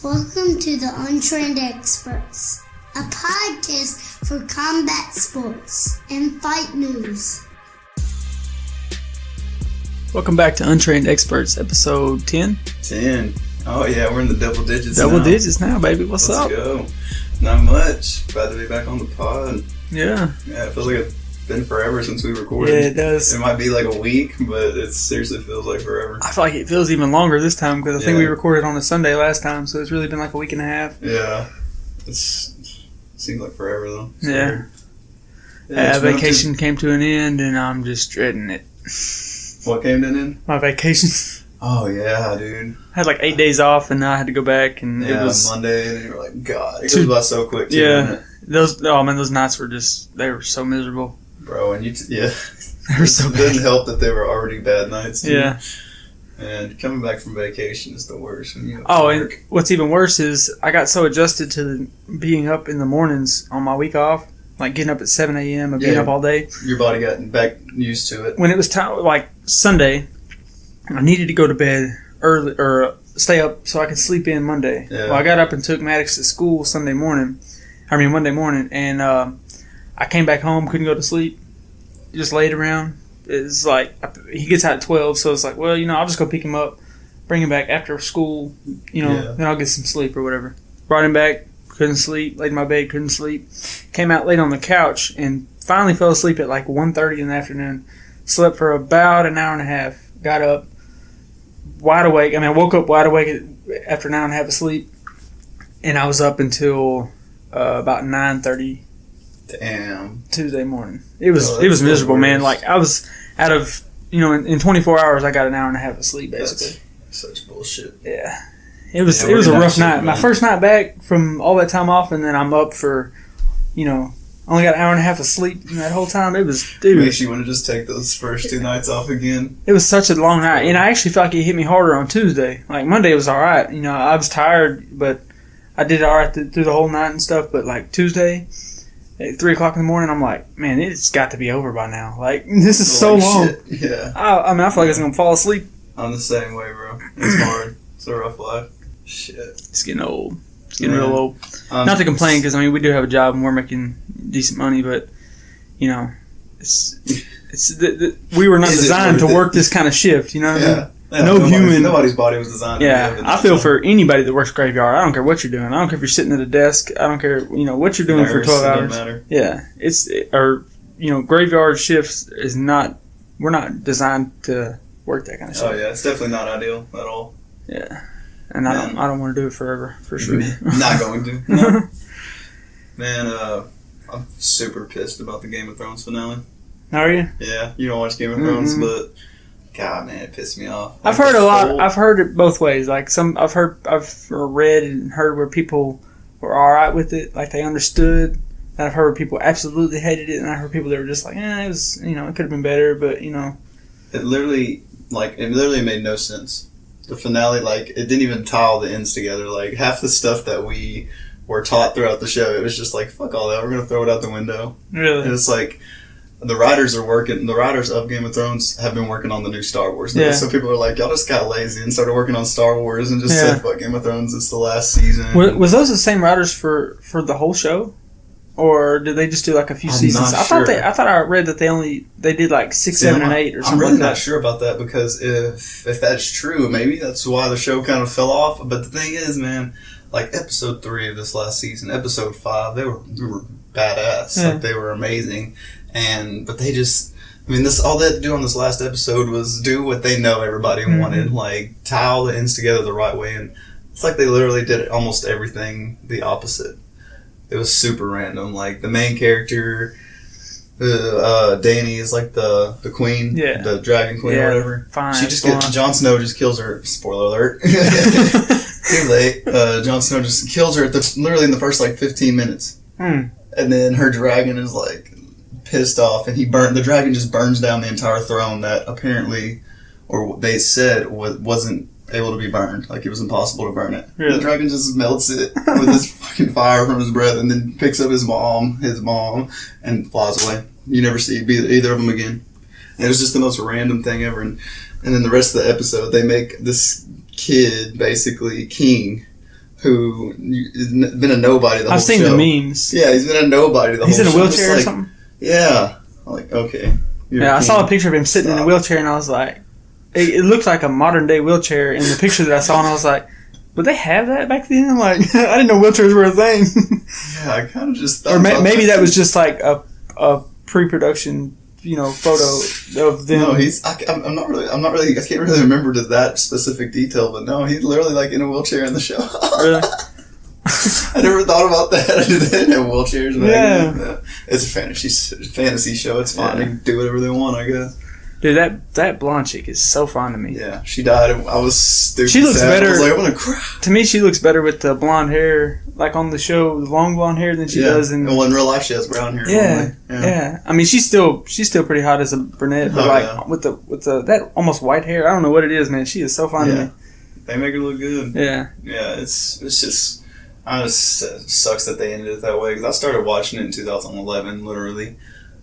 Welcome to the Untrained Experts, a podcast for combat sports and fight news. Welcome back to Untrained Experts, episode 10. 10. Oh yeah, we're in the double digits Double digits now, baby. Let's up? Let's go. Not much. Glad to be back on the pod. Yeah. Yeah, it feels like it's been forever since we recorded. Yeah, it does. It might be like a week, but it seriously feels like forever. I feel like it feels even longer this time because I think we recorded on a Sunday last time, so it's really been like a week and a half. Yeah. It seems like forever though. Yeah. Vacation came to an end and I'm just dreading it. What came to an end? My vacation. Oh yeah, dude. I had like 8 days off and now I had to go back and it was Monday and you were like, God, it goes by so quick too, yeah. Those nights were they were so miserable. Bro, and they were so it bad. didn't help that they were already bad nights too. Yeah. And coming back from vacation is the worst. When you and what's even worse is I got so adjusted to being up in the mornings on my week off, like getting up at 7 a.m. and being up all day. Your body got back used to it. When it was time, like Sunday, I needed to go to bed early or stay up so I could sleep in Monday. Yeah. Well, I got up and took Maddox to school Monday morning, and I came back home, couldn't go to sleep, just laid around. It's like he gets out at 12, so it's like, well, I'll just go pick him up, bring him back after school, then I'll get some sleep or whatever. Brought him back, couldn't sleep, laid in my bed, couldn't sleep. Came out, laid on the couch, and finally fell asleep at like 1:30 in the afternoon. Slept for about an hour and a half. Got up, wide awake. I woke up wide awake after an hour and a half of sleep, and I was up until about 9:30. Damn. Tuesday morning. It was miserable, man. Like I was out of in 24 hours I got an hour and a half of sleep basically. That's such bullshit. Yeah. It was a rough night. My first night back from all that time off, and then I'm up for only got an hour and a half of sleep that whole time. It was Makes you want to just take those first 2 nights off again. It was such a long night, and I actually felt like it hit me harder on Tuesday. Like Monday was all right. I was tired, but I did all right through the whole night and stuff. But like Tuesday at 3 o'clock in the morning, I'm like, man, it's got to be over by now. Like, this is so long. Shit. Yeah. I feel like I was going to fall asleep. I'm the same way, bro. It's hard. It's a rough life. Shit. It's getting old. It's getting real old. Not to complain, because, we do have a job and we're making decent money, but, we were not designed to work this kind of shift, you know what I mean? Yeah, nobody's body was designed to be I feel for anybody that works graveyard. I don't care what you're doing. I don't care if you're sitting at a desk. I don't care, what you're doing for 12 hours. Matter. Yeah. Graveyard shifts we're not designed to work that kind of stuff. Oh, yeah. It's definitely not ideal at all. Yeah. And I don't want to do it forever, for sure. Not going to. No. Man, I'm super pissed about the Game of Thrones finale. Are you? Yeah. You don't watch Game of Thrones, but God, man, it pissed me off. I've heard a lot. I've heard it both ways. Like I've read and heard where people were all right with it, like they understood. And I've heard people absolutely hated it, and I heard people that were just like, it was, it could have been better, but It literally made no sense. The finale, it didn't even tie all the ends together. Like half the stuff that we were taught throughout the show, it was just like, fuck all that. We're gonna throw it out the window. Really? And it's like. The writers of Game of Thrones have been working on the new Star Wars now. Yeah. So people are like, y'all just got lazy and started working on Star Wars and just said, fuck Game of Thrones, it's the last season. Was those the same writers for the whole show? Or did they just do like a few seasons? Not sure. I thought I read that they did like 6, 7, and 8 or something. I'm really not sure about that because if that's true, maybe that's why the show kind of fell off. But the thing is, man, like episode 3 of this last season, episode 5, they were badass. Yeah. Like they were amazing. But they just, all they had to do on this last episode was do what they know everybody wanted, like tie all the ends together the right way, and it's like they literally did almost everything the opposite. It was super random. Like the main character, Dany is like the queen, the dragon queen or whatever. Fine. Jon Snow just kills her. Spoiler alert. Too late. Jon Snow just kills her literally in the first 15 minutes, and then her dragon is pissed off, and the dragon just burns down the entire throne that apparently, or they said, wasn't able to be burned. Like it was impossible to burn it. Really? The dragon just melts it with his fucking fire from his breath, and then picks up his mom, and flies away. You never see either of them again. And it was just the most random thing ever. And then the rest of the episode, they make this kid basically king who has been a nobody the whole show. I've seen the memes. Yeah, he's been a nobody the whole show. He's in a wheelchair or something? Yeah. I'm like, okay. Yeah, I saw a picture of him sitting in a wheelchair, and I was like, it looked like a modern day wheelchair in the picture that I saw, and I was like, would they have that back then? Like, I didn't know wheelchairs were a thing. Yeah, I kind of just thought. Or maybe that was just like a pre-production, photo of them. No, I'm not really. I can't really remember to that specific detail, but no, he's literally like in a wheelchair in the show. Really? I never thought about that. They didn't have wheelchairs. Yeah. It's a fantasy show. It's fine. They can do whatever they want, I guess. Dude, that blonde chick is so fine to me. Yeah, she died. I was stupid. She looks better. I was like, I'm gonna cry. To me, she looks better with the blonde hair, like on the show, the long blonde hair, than she does in. Well, in real life, she has brown hair. Yeah. I mean, she's still pretty hot as a brunette, but with the that almost white hair, I don't know what it is, man. She is so fine to me. They make her look good. Yeah. Yeah, it's just. It sucks that they ended it that way, because I started watching it in 2011, literally.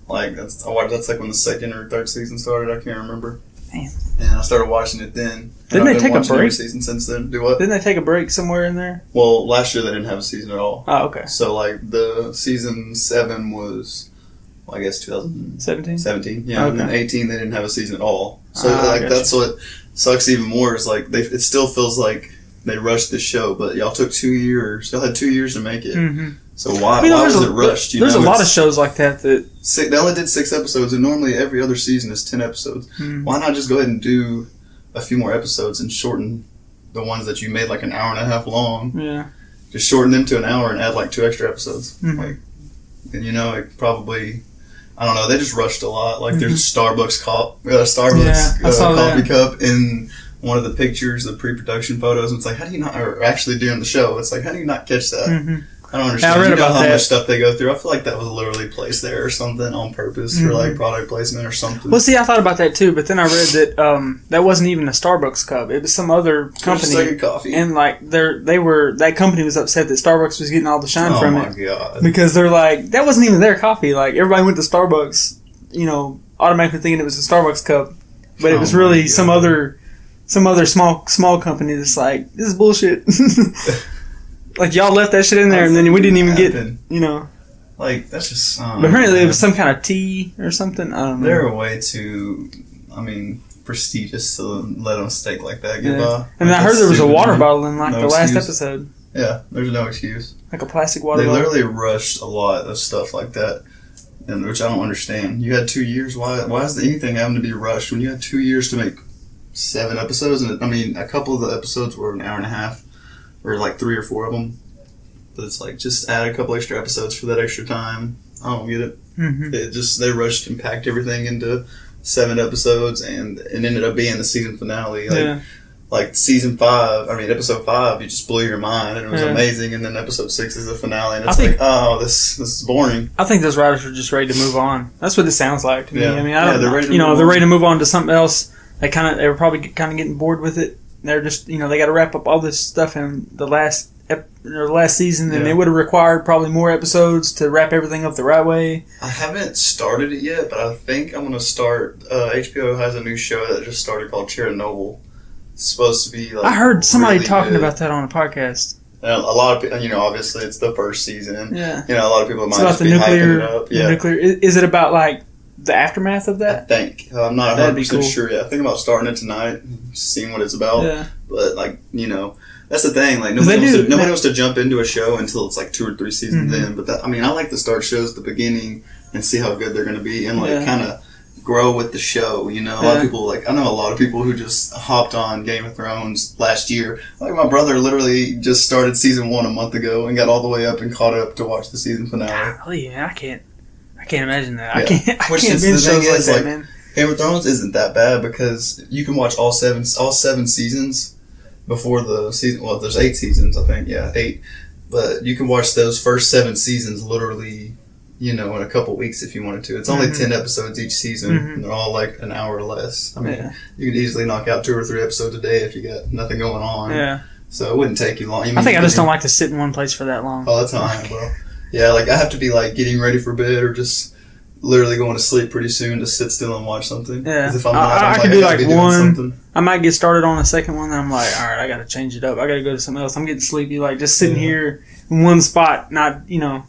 Like, that's like when the second or third season started. I can't remember. Man. And I started watching it then. Didn't they take a break? Every season since then. Do what? Didn't they take a break somewhere in there? Well, last year they didn't have a season at all. Oh, okay. So, like, the season 7 was, well, I guess 2017. 17, yeah. Okay. And then 18 they didn't have a season at all. So, that's what sucks even more is, like, it still feels like they rushed the show, but y'all took 2 years. Y'all had 2 years to make it. Mm-hmm. So why was it rushed? There's a lot of shows like that. They only did 6 episodes, and normally every other season is 10 episodes. Mm-hmm. Why not just go ahead and do a few more episodes and shorten the ones that you made like an hour and a half long? Yeah. Just shorten them to an hour and add like 2 extra episodes. Mm-hmm. Like probably, I don't know. They just rushed a lot. Like there's a Starbucks coffee cup in one of the pictures, the pre-production photos, and it's like, how do you not, or actually during the show, it's like, how do you not catch that? Mm-hmm. I don't understand. I read about how much stuff they go through. I feel like that was literally placed there or something on purpose for like product placement or something. Well, see, I thought about that too, but then I read that that wasn't even a Starbucks cup. It was some other company. Just like a coffee. And like that company was upset that Starbucks was getting all the shine from it. Oh my god! Because they're like, that wasn't even their coffee. Like everybody went to Starbucks, automatically thinking it was a Starbucks cup, but it was really some other small company that's like, this is bullshit. Like, y'all left that shit in there, and then we didn't even get, Like, that's just... But apparently it was some kind of tea or something. I don't know. They're way too, prestigious to let them stake like that. Goodbye. And I heard there was a water bottle in, the last episode. Yeah, there's no excuse. Like a plastic water bottle. They literally rushed a lot of stuff like that, which I don't understand. You had 2 years. Why is anything having to be rushed when you had 2 years to make 7 episodes? And a couple of the episodes were an hour and a half. Or like 3 or 4 of them. But it's like, just add a couple extra episodes for that extra time. I don't get it. Mm-hmm. They rushed and packed everything into 7 episodes, and it ended up being the season finale. Like episode 5, you just blew your mind, and it was amazing. And then episode 6 is the finale, and it's this is boring. I think those writers are just ready to move on. That's what this sounds like to me. I mean, they're ready to move on to something else. They were probably kind of getting bored with it. They're just, they got to wrap up all this stuff in the last season, and they would have required probably more episodes to wrap everything up the right way. I haven't started it yet, but I think I'm going to start. HBO has a new show that just started called Chernobyl. It's supposed to be like, I heard somebody really talking good. about that on a podcast. And a lot of people, obviously it's the first season, and a lot of people might just be hyping it up. Yeah. Nuclear. Is it about like the aftermath of that? I think. I'm not 100% sure yet. I think about starting it tonight, seeing what it's about. Yeah. But, that's the thing. Like, nobody wants to jump into a show until it's like 2 or 3 seasons in. But I like to start shows at the beginning and see how good they're going to be, and kind of grow with the show. A lot of people, I know a lot of people who just hopped on Game of Thrones last year. Like, my brother literally just started season 1 a month ago and got all the way up and caught up to watch the season finale. Golly, man, I can't imagine that. Yeah. I can't binge shows like that, man. Game of Thrones isn't that bad because you can watch all seven seasons before the season. Well, there's 8 seasons, I think. Yeah, 8. But you can watch those first 7 seasons literally, in a couple weeks if you wanted to. It's only 10 episodes each season, and they're all like an hour or less. You could easily knock out 2 or 3 episodes a day if you got nothing going on. Yeah. So it wouldn't take you long. I think I just don't like to sit in one place for that long. All the time, bro. Yeah, I have to be getting ready for bed or just literally going to sleep pretty soon to sit still and watch something. Yeah. If I'm not, I could do I might get started on a second one, and I'm like, all right, I got to change it up. I got to go to something else. I'm getting sleepy, like just sitting here in one spot, not Yeah,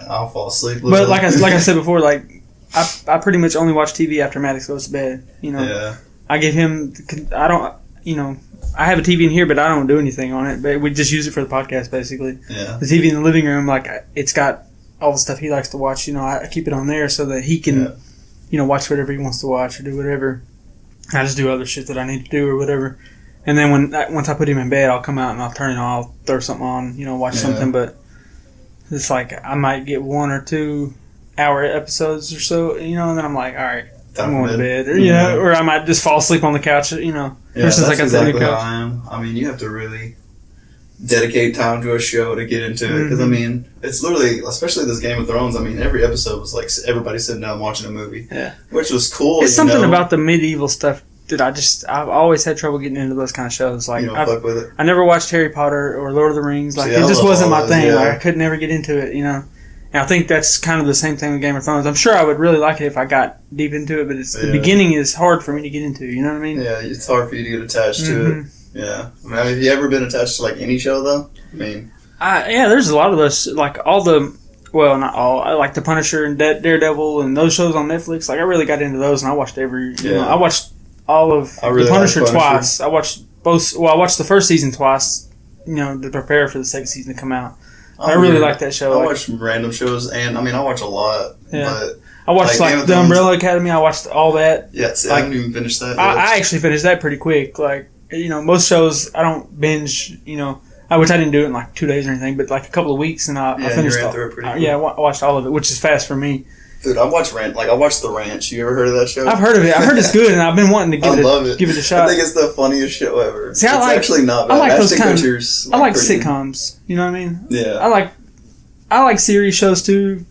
I'll fall asleep. But like I said before, like I pretty much only watch TV after Maddox goes to bed. Yeah. I give him. I don't. I have a TV in here, but I don't do anything on it. But we just use it for the podcast, basically. Yeah. The TV in the living room, like it's got all the stuff he likes to watch. I keep it on there so that he can, watch whatever he wants to watch or do whatever. I just do other shit that I need to do or whatever. And then once I put him in bed, I'll come out and I'll turn it on. I'll throw something on, watch something. But it's like I might get 1 or 2 hour episodes or so, and then I'm like, all right, I'm going to bed, or or I might just fall asleep on the couch, Yeah, that's exactly how I am. I mean, you have to really dedicate time to a show to get into it, because I mean, it's literally, especially this Game of Thrones. I mean, every episode was like everybody sitting down watching a movie, which was cool. It's something about the medieval stuff that I've always had trouble getting into those kind of shows. Like, fuck with it. I never watched Harry Potter or Lord of the Rings. Like, it just wasn't my thing. Like, I could never get into it, And I think that's kind of the same thing with Game of Thrones. I'm sure I would really like it if I got deep into it, but the beginning is hard for me to get into. You know what I mean? Yeah, it's hard for you to get attached to it. Yeah. I mean, have you ever been attached to, like, any show, though? I mean... there's a lot of those, like, all the... Well, not all. I like The Punisher and Daredevil and those shows on Netflix. Like, I really got into those, and I watched I watched all of The Punisher twice. I watched both... Well, I watched the first season twice, to prepare for the second season to come out. I really like that show. I watch random shows, and I mean, I watch a lot. Yeah. But I watched like The Umbrella Academy. I watched all that. Yeah, see, I haven't even finished that. I actually finished that pretty quick. Like, most shows I don't binge. Which I didn't do it in like 2 days or anything, but like a couple of weeks, and I finished you ran all. Through it pretty quick. I watched all of it, which is fast for me. Dude, I watched The Ranch. You ever heard of that show? I've heard of it. I heard it's good, and I've been wanting to give it a shot. I think it's the funniest show ever. See, it's actually not bad. I like those kind of. I like sitcoms. You know what I mean? Yeah. I like series shows too,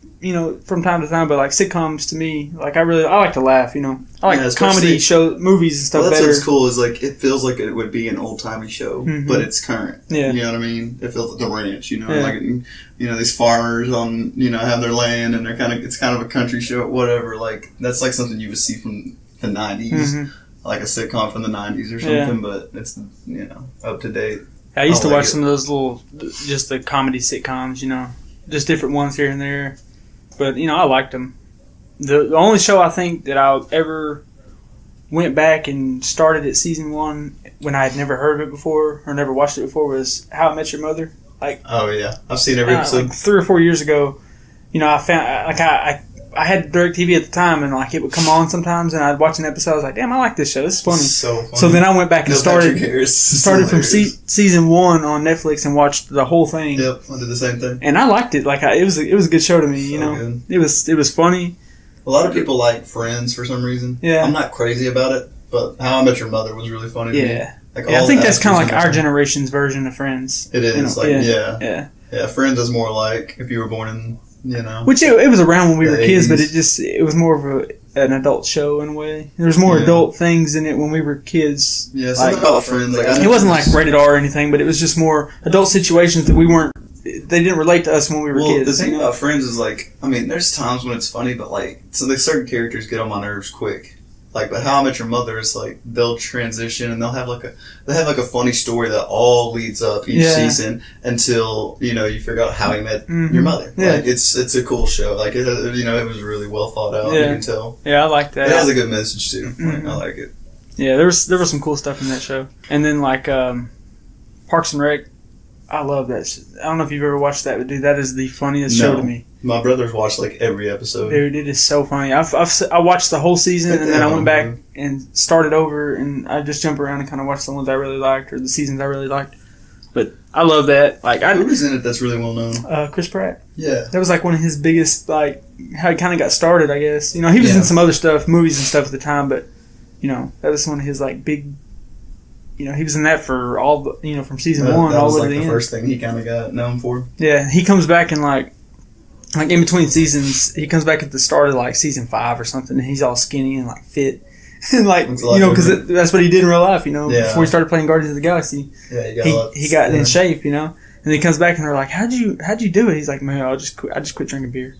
from time to time, but like sitcoms to me, like I like to laugh, I like comedy movies and stuff. That's better. what's cool is like it feels like it would be an old timey show, but it's current. Yeah, you know what I mean. It feels like The Ranch, like these farmers on have their land and it's kind of a country show, whatever. Like that's like something you would see from the '90s, like a sitcom from the '90s or something, but it's up to date. I used to watch some of those just the comedy sitcoms, just different ones here and there. But, I liked them. The only show I think that I ever went back and started at season 1 when I had never heard of it before or never watched it before was How I Met Your Mother. Like, oh, yeah. I've seen every episode. Like 3 or 4 years ago, I found, like, I had DirecTV at the time, and like it would come on sometimes, and I'd watch an episode. I was like, "Damn, I like this show. This is funny." So funny. So then I went back and started from season 1 on Netflix and watched the whole thing. Yep, I did the same thing, and I liked it. Like it was a good show to me. Good. It was funny. A lot of people like Friends for some reason. Yeah, I'm not crazy about it, but How I Met Your Mother was really funny to me. Like I think that's kind of like our generation's version of Friends. It is. Yeah. Friends is more like if you were born in. Which it was around when we were kids, but it was more of an adult show in a way. There was more adult things in it when we were kids. Yeah, something about Friends. It wasn't like rated R or anything, but it was just more adult situations that they didn't relate to us when we were kids. The thing about Friends is there's times when it's funny, but certain characters get on my nerves quick. But How I Met Your Mother is they'll transition and they'll have a funny story that all leads up each season until you figure out how he met your mother. Yeah. It's a cool show. It was really well thought out. You can tell. Yeah, I like that. It has a good message too. I like it. Yeah, there was some cool stuff in that show. And then Parks and Rec, I love that. I don't know if you've ever watched that, but dude, that is the funniest show to me. My brothers watched every episode. Dude, it is so funny. I watched the whole season, and then I went back and started over, and I just jump around and kind of watch the ones I really liked or the seasons I really liked. But I love that. Who was in it that's really well known? Chris Pratt. Yeah, that was one of his biggest how he kind of got started. I guess he was in some other stuff, movies and stuff at the time, but that was one of his big. He was in that for all the, from season 1 all the way to the end. The first thing he kind of got known for. Yeah, he comes back in in between seasons, he comes back at the start of season 5 or something, and he's all skinny and fit, and because that's what he did in real life. Before he started playing Guardians of the Galaxy, yeah, he got in shape. And he comes back and they're like, how'd you do it? He's like, man, I just quit drinking beer.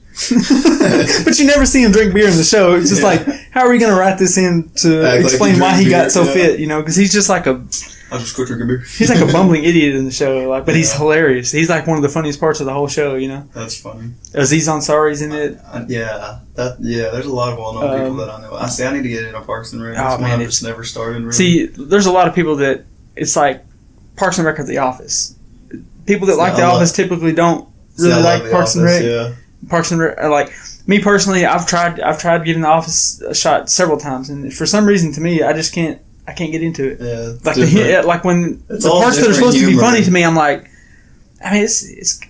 But you never see him drink beer in the show. It's just like, how are we going to write this in to explain why he got so fit, you know? Because he's just like I just quit drinking beer. He's like a bumbling idiot in the show, like, but he's hilarious. He's like one of the funniest parts of the whole show, you know? That's funny. Aziz Ansari's in it. There's a lot of well-known people that I know. I need to get into Parks and Rec. I've just never started, really. See, there's a lot of people that, it's like Parks and Rec or The Office. People that like The Office typically don't really like Parks and Rec. Yeah. Parks and Rec, like me personally, I've tried giving The Office a shot several times, and for some reason, to me, I can't get into it. Yeah, like when the parts that are supposed to be funny to me, I'm like, I mean, it's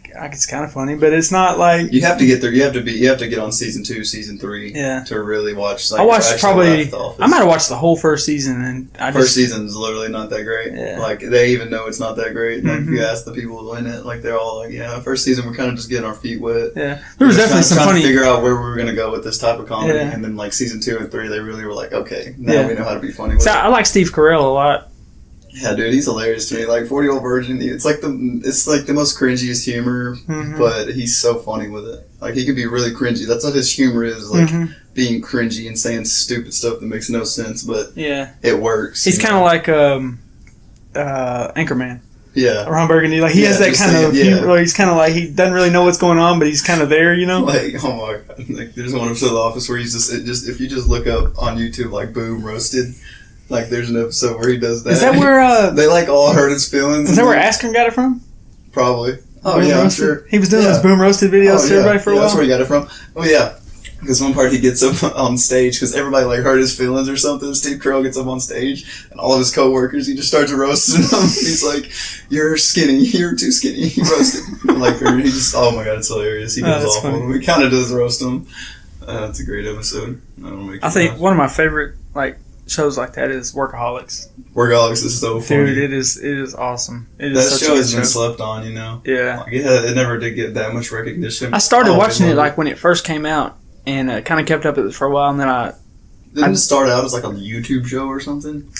kind of funny, but it's not like you have to get there. You have to get on season 2, season 3, to really watch. Like, I watched I might have watched the whole first season, and first season's literally not that great. Yeah. Like they even know it's not that great. Like if you ask the people in it, like they're all like, yeah, first season we're kind of just getting our feet wet. Yeah, there was definitely some funny. To figure out where we were gonna go with this type of comedy, and then like season 2 and 3, they really were like, okay, now we know how to be funny. I like Steve Carell a lot. Yeah, dude, he's hilarious to me. Like 40-Year-Old Virgin, it's like the most cringiest humor, but he's so funny with it. Like he could be really cringy. That's what his humor is, like being cringy and saying stupid stuff that makes no sense, but it works. He's kind of like Anchorman. Yeah, Ron Burgundy. Like he has that kind of humor. He's kind of like he doesn't really know what's going on, but he's kind of there, you know. Like oh my god, like there's one episode of The Office where he's just if you just look up on YouTube like Boom Roasted. Like, there's an episode where he does that. Is that where... they, like, all hurt his feelings. Is that where Askren got it from? Probably. Oh, Boom yeah, Roasted? I'm sure. He was doing those Boom Roasted videos to everybody for a while? That's where he got it from. Oh, yeah. Because one part he gets up on stage because everybody, like, hurt his feelings or something. Steve Carell gets up on stage, and all of his coworkers, he just starts roasting them. He's like, you're skinny. You're too skinny. He roasted. Like, or he just... Oh, my God, it's hilarious. He does awful. He kind of does roast them. It's a great episode. I think one of my favorite, like... shows like that is Workaholics. Workaholics is so funny. Dude, it is awesome. It is that show has been slept on, you know? Yeah. Like it never did get that much recognition. I started watching it like when it first came out and kind of kept up with it for a while, and then Didn't it start out as like a YouTube show or something?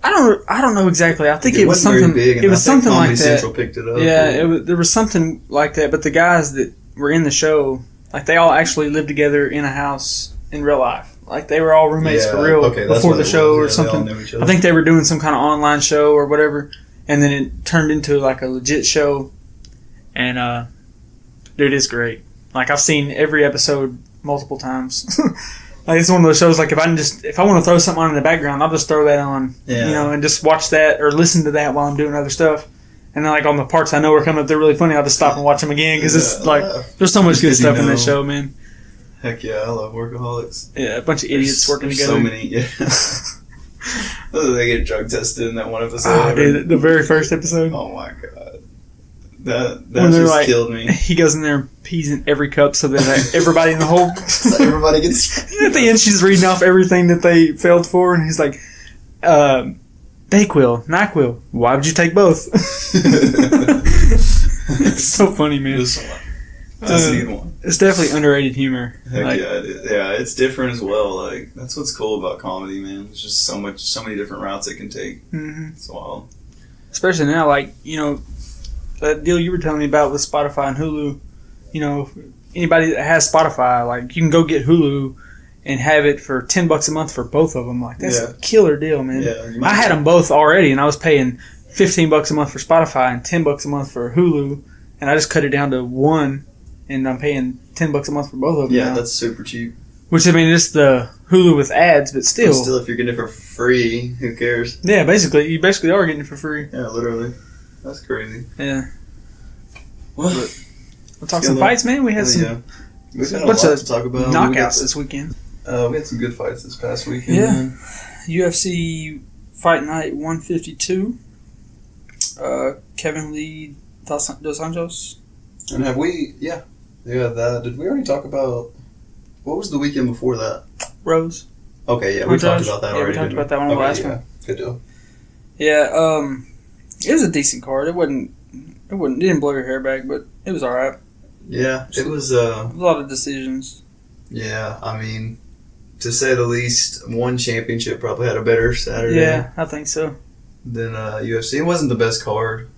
I don't know exactly. I think it was something big, it was something like that. Central picked it up. Yeah, there was something like that, but the guys that were in the show, like they all actually lived together in a house in real life. Like, they were all roommates for real before the show or something. I think they were doing some kind of online show or whatever, and then it turned into, like, a legit show. And, dude, it's great. Like, I've seen every episode multiple times. Like, it's one of those shows, like, if I want to throw something on in the background, I'll just throw that on, you know, and just watch that or listen to that while I'm doing other stuff. And then, like, on the parts I know are coming up, they're really funny, I'll just stop and watch them again, because it's, like, there's so much good stuff in that show, man. Heck yeah, I love Workaholics. Yeah, a bunch of idiots working together. So many, They get drug tested in that one episode. Oh, dude, the very first episode. Oh my god. That just like, killed me. He goes in there and pees in every cup so that everybody in the whole... so everybody gets... At the end, she's reading off everything that they failed for, and he's like, Dayquil, NyQuil, why would you take both? It's so funny, man. Just need one. It's definitely underrated humor. Heck like, it's different as well. Like that's what's cool about comedy, man. There's just so many different routes it can take. It's wild. Especially now, like you know, that deal you were telling me about with Spotify and Hulu. You know, anybody that has Spotify, like you can go get Hulu and have it for $10 a month for both of them. Like that's a killer deal, man. Yeah, I had them both already, and I was paying $15 a month for Spotify and $10 a month for Hulu, and I just cut it down to one. And I'm paying $10 a month for both of them. Yeah, now. That's super cheap. Which I mean, it's the Hulu with ads, but still. But still, if you're getting it for free, who cares? Yeah, you basically are getting it for free. Yeah, literally. That's crazy. Yeah. What? We'll talk some fights, man. We had We've got a lot to talk about. Knockouts this weekend. We had some good fights this past weekend. Yeah. Man. UFC Fight Night 152. Kevin Lee Dos Anjos. And have we? Yeah, that. Did we already talk about? What was the weekend before that? Rose. Okay, yeah, we talked about that already. We talked about that one on the last one. Good deal. Yeah, it was a decent card. It didn't blow your hair back, but it was all right. Yeah, it was a lot of decisions. Yeah, I mean, to say the least, one championship probably had a better Saturday. Yeah, I think so. Than UFC. It wasn't the best card.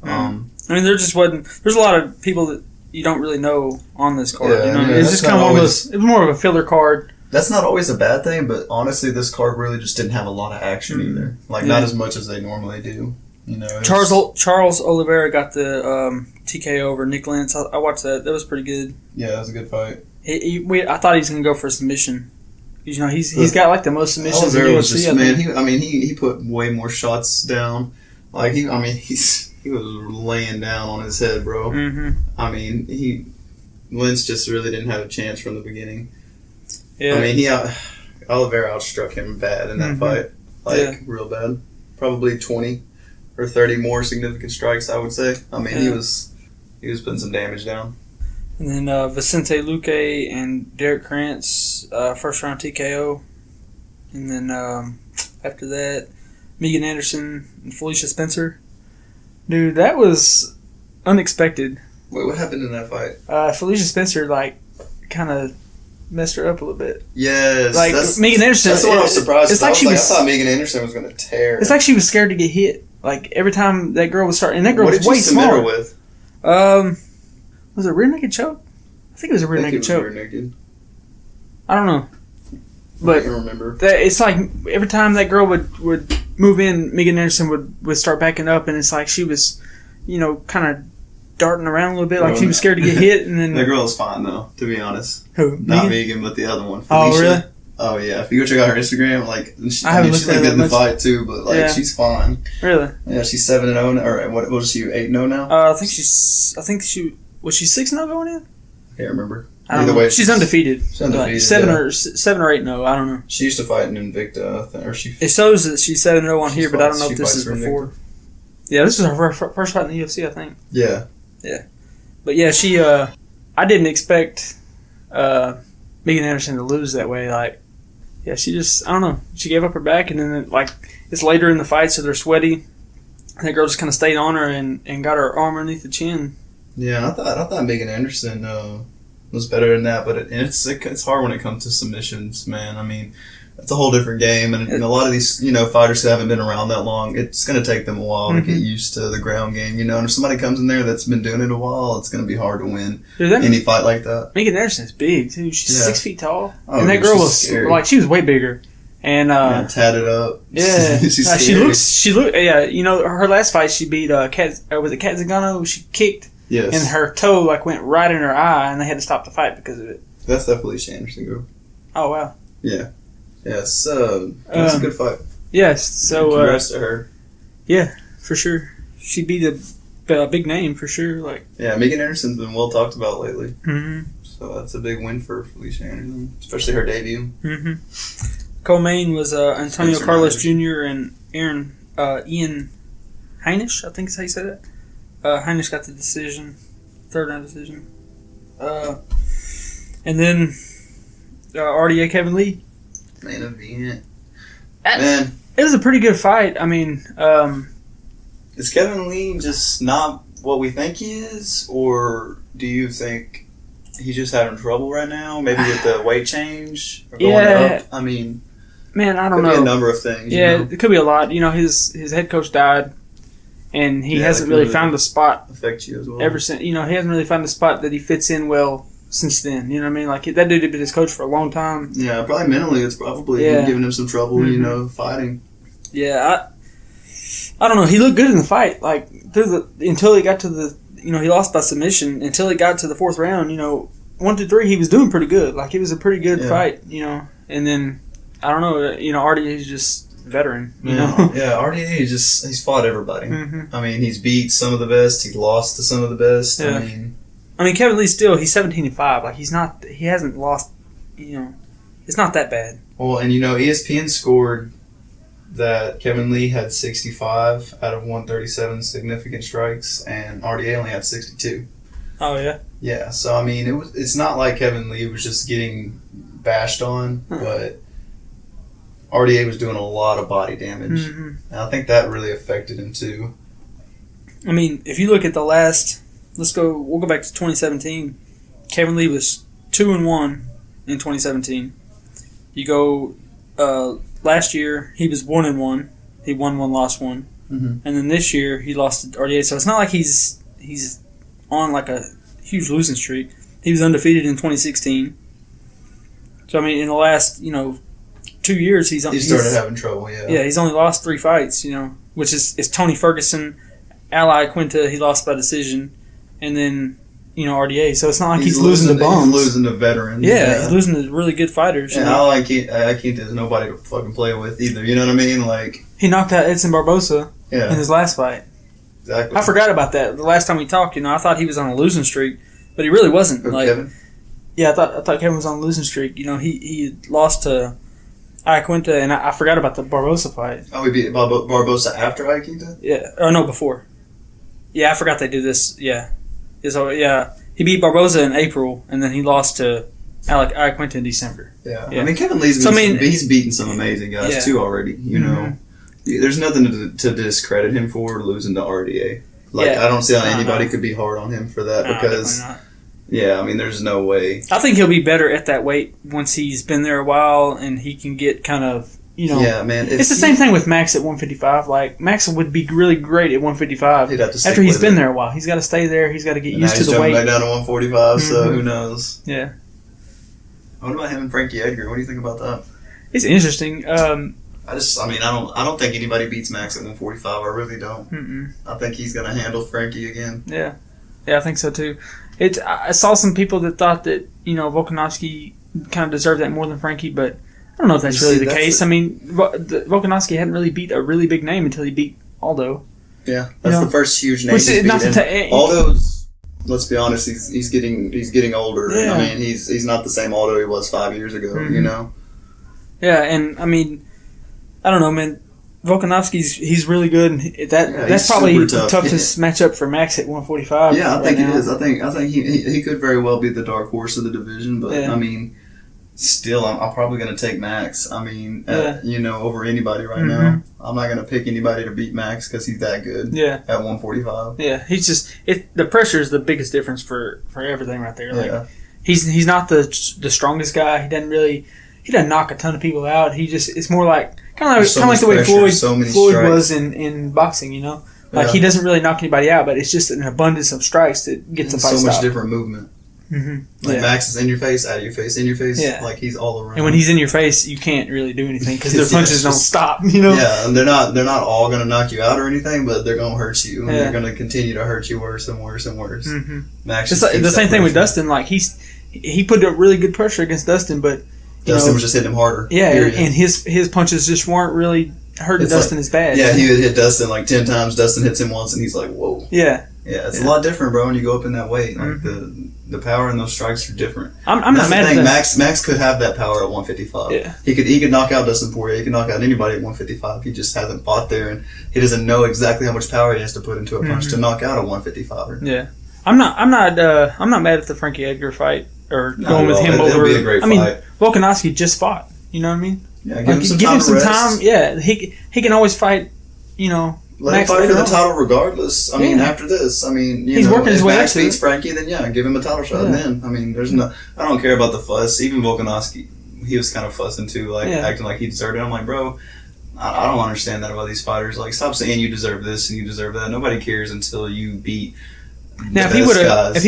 I mean, there just wasn't. There's a lot of people that you don't really know on this card. Yeah, you know, yeah, it's just kind of one of those. It was more of a filler card. That's not always a bad thing, but honestly, this card really just didn't have a lot of action either. Like not as much as they normally do. You know, Charles Oliveira got the TKO over Nick Lentz. I watched that. That was pretty good. Yeah, that was a good fight. I thought he was going to go for a submission. You know, he's got like the most submissions in Oliveira was UFC. just, man, he put way more shots down. Like he was laying down on his head, bro. Mm-hmm. I mean, Lentz just really didn't have a chance from the beginning. Yeah. I mean, Oliveira outstruck him bad in that fight, real bad. Probably 20 or 30 more significant strikes, I would say. I mean, he was putting some damage down. And then Vicente Luque and Derek Krantz, first round TKO. And then after that, Megan Anderson and Felicia Spencer. Dude, that was unexpected. Wait, what happened in that fight? Felicia Spencer, kind of messed her up a little bit. Yes. Megan Anderson. That's what I was surprised. It's I like I thought Megan Anderson was going to tear. It's like she was scared to get hit. Like, every time that girl was starting. And that girl was way What did you submit smaller. her with? Was it a rear naked choke? I think it was a rear naked choke. Rear naked. I don't know. I But can't remember. it's like every time that girl would move in, Megan Anderson would start backing up, and it's like she was, kind of darting around a little bit, like she was scared to get hit. And then that girl is fine though, to be honest. Who? Not Megan, but the other one. Felicia. Oh, really? Oh yeah. If you go check out her Instagram, I haven't looked she's at good it in the much. fight too, but she's fine. Really? Yeah, she's 7-0, or what was she? 8-0 now? I think she was she 6-0 going in. I can't remember. I don't know. She's undefeated. She's undefeated. Like 7 or 8-0. I don't know. She used to fight in Invicta, I think, or she. It shows that she's 7-0 on here, but I don't know if this is fights for before. Yeah, this is her first fight in the UFC, I think. Yeah. Yeah, but yeah, she. I didn't expect Megan Anderson to lose that way. Like, yeah, she just, I don't know. She gave up her back, and then it's later in the fight, so they're sweaty. And that girl just kind of stayed on her and got her arm underneath the chin. Yeah, I thought Megan Anderson was better than that, but it's hard when it comes to submissions, man. I mean, it's a whole different game, and a lot of these fighters who haven't been around that long, it's going to take them a while to get used to the ground game, and if somebody comes in there that's been doing it a while, it's going to be hard to win any fight like that. Megan Anderson's big too. She's 6 feet tall, and that girl was scary. She was way bigger. And tatted up. Yeah, she's she looked. Yeah, her last fight she beat was it Kat Zingano? She kicked. Yes. And her toe went right in her eye, and they had to stop the fight because of it. That's that Felicia Anderson girl. Oh wow. Yeah. Yes. That's a good fight. Yes. So congrats to her. Yeah, for sure. She beat a big name for sure. Yeah, Megan Anderson's been well talked about lately. Mm-hmm. So that's a big win for Felicia Anderson, especially her debut. Mm-hmm. Co-main was Antonio Spencer Carlos Myers. Jr. and Ian Heinisch. I think is how you say that. Heinisch got the decision, third round decision. And then RDA Kevin Lee. Main event. Man. It was a pretty good fight. I mean, is Kevin Lee just not what we think he is? Or do you think he's just having trouble right now? Maybe with the weight change? Or going up? I mean, man, I don't know. Could be a number of things. Yeah, it could be a lot. His head coach died. And he hasn't really found a spot. Affect you as well. Ever since, he hasn't really found a spot that he fits in well since then. You know what I mean? Like, that dude had been his coach for a long time. Yeah, probably mentally it's probably giving him some trouble, fighting. Yeah, I don't know. He looked good in the fight. Like, until he got to the, he lost by submission. Until he got to the fourth round, 1, 2, 3, he was doing pretty good. Like, it was a pretty good fight, And then, I don't know, RDA's just veteran, Yeah, RDA he's fought everybody. Mm-hmm. I mean, he's beat some of the best. He's lost to some of the best. Yeah. I mean, Kevin Lee still, he's 17-5. Like, he hasn't lost, it's not that bad. Well, and ESPN scored that Kevin Lee had 65 out of 137 significant strikes, and RDA only had 62. Oh, yeah? Yeah, so I mean, it's not like Kevin Lee was just getting bashed on, but RDA was doing a lot of body damage. Mm-hmm. And I think that really affected him too. I mean, if you look at the last, we'll go back to 2017. Kevin Lee was 2-1 in 2017. You go last year, he was 1-1. He won 1, lost 1. Mm-hmm. And then this year, he lost to RDA. So it's not like he's he's on like a huge losing streak. He was undefeated in 2016. So I mean, in the last 2 years, he started having trouble. Yeah, he's only lost 3 fights. Which is Tony Ferguson, Ali Quinta. He lost by decision, and then RDA. So it's not like he's losing to bums. He's losing to veterans. Yeah, he's losing to really good fighters. And Ali Quinta is nobody to fucking play with either. You know what I mean? Like, he knocked out Edson Barbosa in his last fight. Exactly. I forgot about that. The last time we talked, I thought he was on a losing streak, but he really wasn't. Kevin? Yeah, I thought Kevin was on a losing streak. He lost to Iaquinta, and I forgot about the Barbosa fight. Oh, we beat Barbosa after Iaquinta? Yeah. Oh, no, before. Yeah, I forgot they do this. Yeah. So, yeah. He beat Barbosa in April, and then he lost to Iaquinta in December. Yeah. I mean, Kevin Lee's he's beaten some amazing guys, too, already. There's nothing to discredit him for losing to RDA. I don't see how anybody could be hard on him for that because, I mean, there's no way. I think he'll be better at that weight once he's been there a while and he can get kind of, Yeah, man. It's the same thing with Max at 155. Like, Max would be really great at 155 he'd have to after he's been there a while. He's got to stay there. He's got to get used to the weight. He's jumping back down to 145, so who knows? Yeah. What about him and Frankie Edgar? What do you think about that? It's interesting. I don't think anybody beats Max at 145. I really don't. Mm-mm. I think he's going to handle Frankie again. Yeah, I think so too. I saw some people that thought that Volkanovski kind of deserved that more than Frankie, but I don't know if that's really the case. I mean, Volkanovski hadn't really beat a really big name until he beat Aldo. Yeah, that's the first huge name he's beat. Aldo's, let's be honest, he's getting older. Yeah. I mean, he's not the same Aldo he was 5 years ago. Mm-hmm. Yeah, and I mean, I don't know, man. Volkanovski's he's really good. And that's probably the toughest matchup for Max at 145. Yeah, I think it is. I think he could very well be the dark horse of the division, but I mean, still, I'm probably going to take Max. I mean, over anybody right now. I'm not going to pick anybody to beat Max because he's that good. Yeah. At 145. Yeah, he's just the pressure is the biggest difference for everything right there. Like, he's not the strongest guy. He doesn't knock a ton of people out. It's more like kind of like the way Floyd was in boxing. Like he doesn't really knock anybody out, but it's just an abundance of strikes that gets the fight stopped. So much stopped. different movement. Mm-hmm. Like Max is in your face, out of your face, in your face. Yeah. Like he's all around. And when he's in your face, you can't really do anything because their punches don't stop. Yeah, and they're not all going to knock you out or anything, but they're going to hurt you, and they're going to continue to hurt you worse and worse and worse. Mm-hmm. Max it's the same thing with Dustin. Like he put up really good pressure against Dustin, but Dustin was just hitting him harder. Yeah, and his punches just weren't really hurting Dustin as bad. Yeah, he would hit Dustin like 10 times. Dustin hits him once, and he's like, "Whoa." Yeah. Yeah, it's a lot different, bro. When you go up in that weight, like the power in those strikes are different. I'm not mad at that. Max could have that power at 155. Yeah, he could knock out Dustin Poirier. He could knock out anybody at 155. He just hasn't fought there, and he doesn't know exactly how much power he has to put into a punch to knock out a 155er. Yeah, I'm not mad at the Frankie Edgar fight or going with him over. It'll be a great fight. Volkanovski just fought. You know what I mean? Yeah, give him some time. Yeah, he can always fight. Let him fight for the title regardless. I mean, after this, he's working his way up to it. If Max beats Frankie, then give him a title shot. Yeah. And then, I don't care about the fuss. Even Volkanovski, he was kind of fussing too, acting like he deserved it. I'm like, bro, I don't understand that about these fighters. Like, stop saying you deserve this and you deserve that. Nobody cares until you beat. Now, if he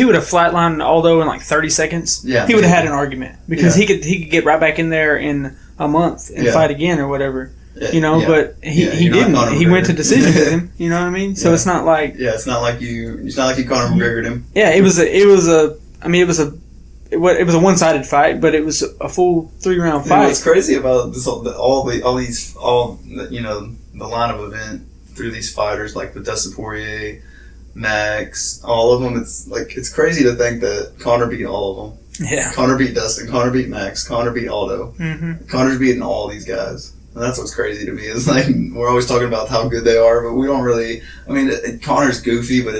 would have flatlined Aldo in like 30 seconds, he would have had an argument because he could get right back in there in a month and fight again or whatever. But he didn't. He went to decision with him. You know what I mean? So it's not like it's not like you Conor McGregored him. Yeah, it was a one-sided fight, but it was a full 3-round fight. What's crazy about this the line of event through these fighters like the Dustin Poirier, Max, all of them. It's crazy to think that Conor beat all of them. Yeah, Conor beat Dustin. Conor beat Max. Conor beat Aldo. Mm-hmm. Conor's beating all these guys. And that's what's crazy to me. Is like we're always talking about how good they are, but we don't really. Conor's goofy, but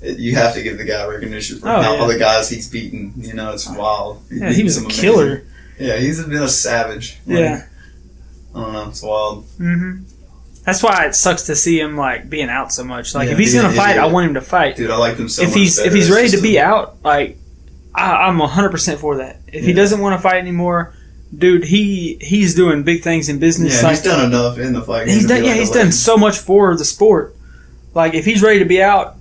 you have to give the guy recognition for all the guys he's beaten. It's wild. Yeah, he was a killer. Yeah, he's been a savage. I don't know. It's wild. Mm-hmm. That's why it sucks to see him being out so much. If he's gonna fight, I want him to fight. Dude, I like him so much. If he's ready to be out, I'm 100% for that. If he doesn't want to fight anymore. Dude, he's doing big things in business. Yeah, he's done enough in the fight. He's done so much for the sport. Like, if he's ready to be out,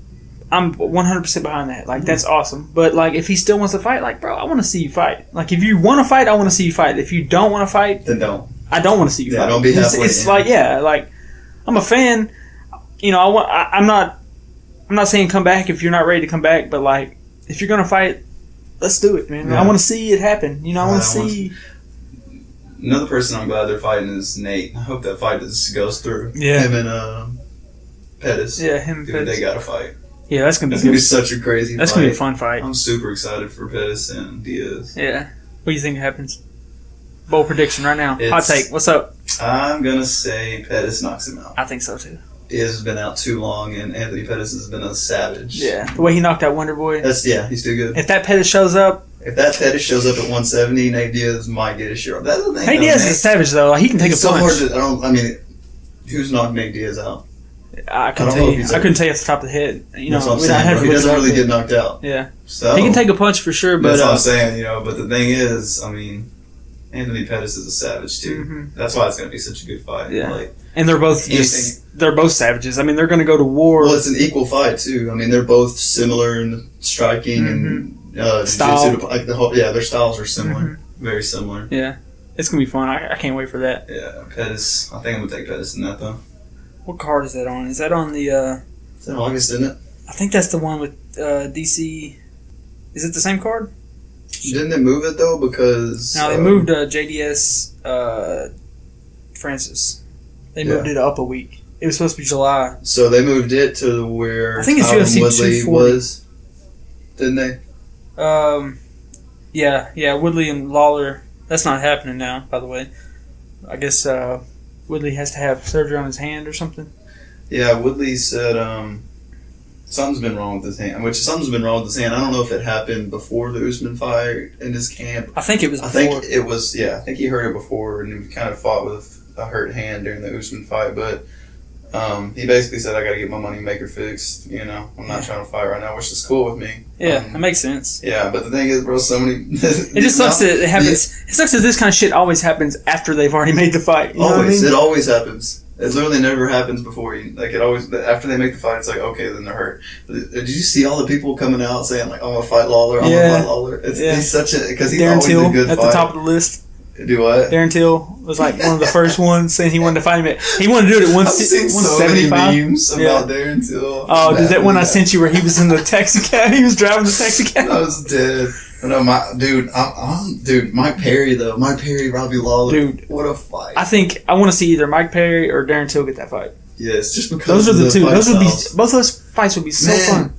I'm 100% behind that. Like, that's awesome. But, like, if he still wants to fight, like, bro, I want to see you fight. Like, if you want to fight, I want to see you fight. If you don't want to fight, then don't. I don't want to see you fight. Don't be halfway. It's like, like, I'm a fan. You know, I'm not saying come back if you're not ready to come back, but, like, if you're going to fight, let's do it, man. Yeah. I want to see it happen. You know, I want to see. Another person I'm glad they're fighting is Nate. I hope that fight goes through. Yeah. Him and Pettis. Yeah, him and Pettis. They got to fight. Yeah, that's going to be such a crazy fight. That's going to be a fun fight. I'm super excited for Pettis and Diaz. Yeah. What do you think happens? Bold prediction right now. Hot take. What's up? I'm going to say Pettis knocks him out. I think so, too. Diaz has been out too long, and Anthony Pettis has been a savage. Yeah. The way he knocked out Wonder Boy. He's too good. If that Pettis shows up. If that Pettis shows up at 170, Nate Diaz might get his share. That's the thing. Nate Diaz is a savage, though. He can take a punch. Who's knocked Nate Diaz out? I couldn't tell you off the top of the head. You know, he doesn't really get knocked out. Yeah. So he can take a punch for sure, but that's what I'm saying, you know, but the thing is, I mean, Anthony Pettis is a savage too. Mm-hmm. That's why it's going to be such a good fight. Yeah. Like, and they're both savages. I mean, they're going to go to war. Well, it's an equal fight too. I mean, they're both similar in striking and style. Like their styles are similar, very similar. Yeah, it's going to be fun. I can't wait for that. Yeah, Pettis. I think I'm going to take Pettis in that though. What card is that on? Is that on the? It's in August, isn't it? I think that's the one with DC. Is it the same card? Didn't they move it though? Because no, they moved JDS Francis. They moved it up a week. It was supposed to be July. So they moved it to where I think it's UFC Woodley 240. was, didn't they? Yeah, Woodley and Lawler. That's not happening now, by the way. I guess Woodley has to have surgery on his hand or something. Yeah, Woodley said something's been wrong with his hand. I don't know if it happened before the Usman fight in his camp. I think it was before. I think it was, I think he heard it before and he kind of fought with a hurt hand during the Usman fight, but he basically said, I got to get my money maker fixed, you know. I'm not trying to fight right now, which is cool with me. Yeah, that makes sense. Yeah, but the thing is, bro, so many... it just sucks that it happens. It sucks that this kind of shit always happens after they've already made the fight. You know what I mean? It always happens. It literally never happens before you. Like, it always... After they make the fight, it's like, okay, then they're hurt. Did you see all the people coming out saying, like, I'm going to fight Lawler, He's such a... Because he's always a good fighter. At the top of the list. Do what? Darren Till was like one of the first ones saying he wanted to fight him. He wanted to do it at 175. So many memes about Darren Till. Oh, is that one I sent you where he was in the taxi cab? He was driving the taxi cab. I was dead. No, Mike Perry though. Mike Perry, Robbie Lawler. Dude, what a fight! I want to see either Mike Perry or Darren Till get that fight. Yes, just because those are the two. Both those fights would be so fun.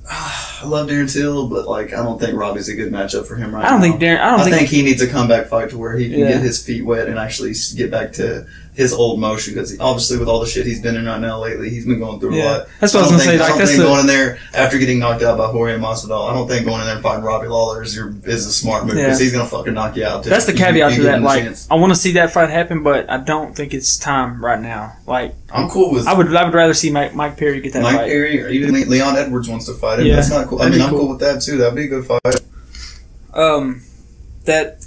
I love Darren Till, but I don't think Robbie's a good matchup for him right now. I think he needs a comeback fight to where he can get his feet wet and actually get back to his old motion, because obviously with all the shit he's been in right now lately, he's been going through a lot. That's what I was going to say. I don't think going in there after getting knocked out by Jorge Masvidal, I don't think going in there and fighting Robbie Lawler is a smart move, because he's going to fucking knock you out. That's the caveat to that. I want to see that fight happen, but I don't think it's time right now. I'm cool with... I would rather see Mike Perry get that fight. Mike Perry, or even Leon Edwards wants to fight him. Yeah, that's not cool. I'm cool with that too. That'd be a good fight. That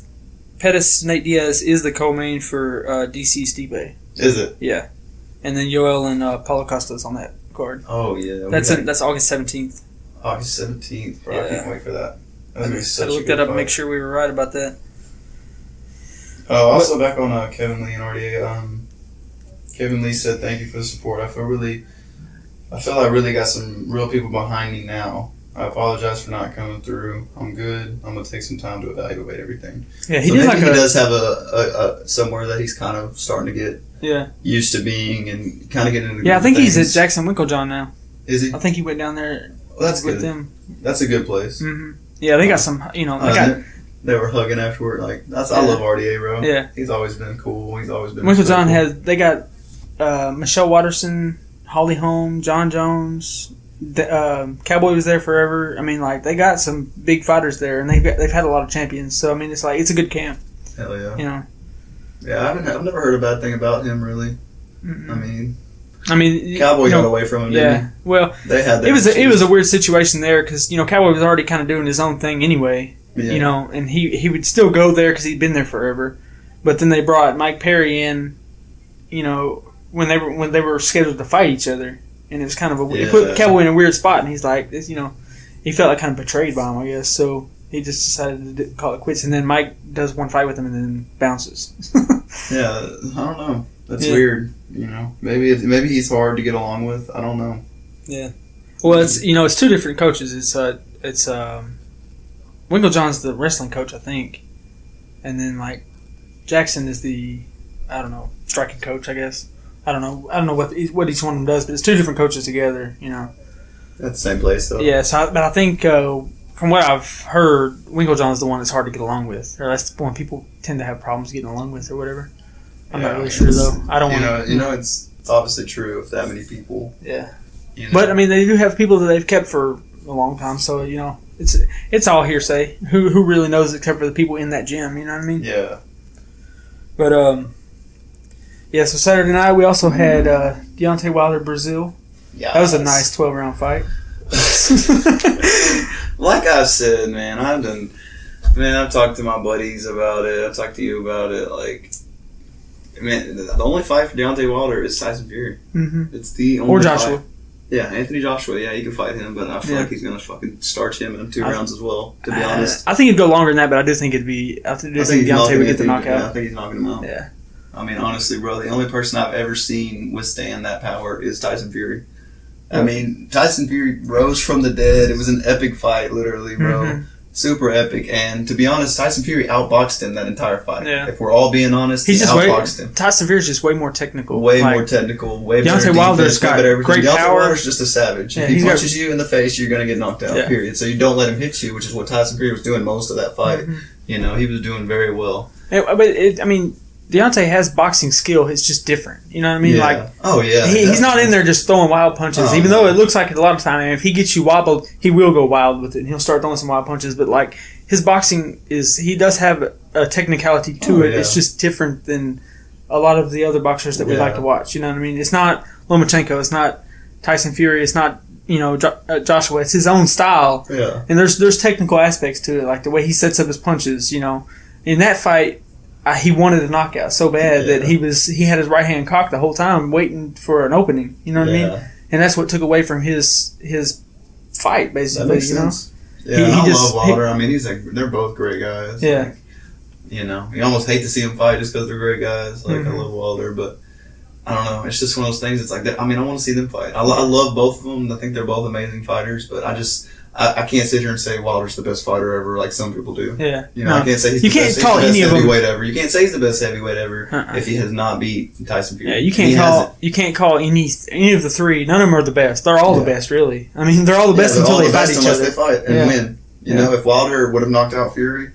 Pettis Nate Diaz is the co-main for DC Stipe. Is it? Yeah, and then Yoel and Paulo Costa's on that card. Oh yeah, that's August 17th. August 17th, bro. I can't wait for that. That's gonna be such I looked that up and make sure we were right about that. Oh, also back on Kevin Lee and RDA. Kevin Lee said, "Thank you for the support. I feel I really got some real people behind me now. I apologize for not coming through. I'm good. I'm gonna take some time to evaluate everything." Yeah, he does have a somewhere that he's kind of starting to get used to being and kind of getting into. Yeah, I think he's at Jackson Winklejohn now. Is he? I think he went down there. Well, that's with good. them. That's a good place. Mm-hmm. Yeah, they got some. They were hugging afterward. I love RDA, bro. Yeah, he's always been cool. He's always been. Winklejohn they got Michelle Watterson, Holly Holm, John Jones. Cowboy was there forever. I mean, they got some big fighters there, and they've had a lot of champions. So I mean, it's a good camp. Hell yeah. You know. Yeah, I've never heard a bad thing about him really. Mm-mm. I mean, Cowboy got away from him. Yeah. Well, they had. It was a weird situation there because Cowboy was already kind of doing his own thing anyway. Yeah. And he would still go there because he'd been there forever, but then they brought Mike Perry in. When they were scheduled to fight each other. And it was kind of it put Cowboy in a weird spot, and he's like, "This, he felt like kind of betrayed by him, I guess. So he just decided to call it quits. And then Mike does one fight with him and then bounces. Yeah, I don't know. That's weird. You know, maybe he's hard to get along with. I don't know. Yeah. Well, it's two different coaches. It's Winklejohn's the wrestling coach, I think, and then like Jackson is the striking coach, I guess. I don't know what each one of them does, but it's two different coaches together. You know. At the same place, though. Yeah. So, but I think from what I've heard, Winklejohn's the one that's hard to get along with, or that's the one people tend to have problems getting along with, or whatever. I'm not really sure though. I don't want to. It's obviously true if that many people. Yeah. You know. But I mean, they do have people that they've kept for a long time, so you know, it's all hearsay. Who really knows except for the people in that gym? You know what I mean? Yeah. But yeah. So Saturday night we also had Deontay Wilder Brazil. Yeah. That was a nice 12-round fight. Like I said, man, I've talked to my buddies about it. I've talked to you about it. Like, man, the only fight for Deontay Wilder is Tyson Fury. Mm-hmm. It's the only or Joshua. Fight. Yeah, Anthony Joshua. Yeah, you can fight him, but I feel like he's gonna fucking starch him in 2 rounds as well. To be honest, I think it'd go longer than that, but I do think it'd be. I think Deontay would get the knockout. Yeah, I think he's knocking him out. Yeah. I mean, honestly, bro, the only person I've ever seen withstand that power is Tyson Fury. I mean, Tyson Fury rose from the dead. It was an epic fight, literally, bro. Mm-hmm. Super epic. And to be honest, Tyson Fury outboxed him that entire fight. Yeah. If we're all being honest, he outboxed him. Tyson Fury's just way more technical. Way more technical. Way better Deontay Wilder's got great Deontay power. Wilder's just a savage. Yeah, if he punches you in the face, you're going to get knocked out, period. So you don't let him hit you, which is what Tyson Fury was doing most of that fight. Mm-hmm. You know, he was doing very well. I mean, Deontay has boxing skill. It's just different. You know what I mean? Yeah. Like, he's not in there just throwing wild punches. Even though it looks like it a lot of time, if he gets you wobbled, he will go wild with it. And he'll start throwing some wild punches. But like his boxing he does have a technicality to it. It's just different than a lot of the other boxers that we like to watch. You know what I mean? It's not Lomachenko. It's not Tyson Fury. It's not Joshua. It's his own style. Yeah. And there's technical aspects to it, like the way he sets up his punches. You know, in that fight. He wanted a knockout so bad that he had his right hand cocked the whole time, waiting for an opening. You know what I mean? And that's what took away from his fight, basically. That makes sense. Yeah, I love Wilder. I mean, they're both great guys. Yeah. Like, you almost hate to see them fight just because they're great guys. Like, I love Wilder, but I don't know. It's just one of those things. It's like, I want to see them fight. I love both of them. I think they're both amazing fighters, but I can't sit here and say Wilder's the best fighter ever, like some people do. Yeah, I can't say he's the best heavyweight ever. You can't say he's the best heavyweight ever if he has not beat Tyson Fury. Yeah, you can't call any of the three. None of them are the best. They're all the best, really. I mean, they're all the best until they fight each other. They fight and win. You know, if Wilder would have knocked out Fury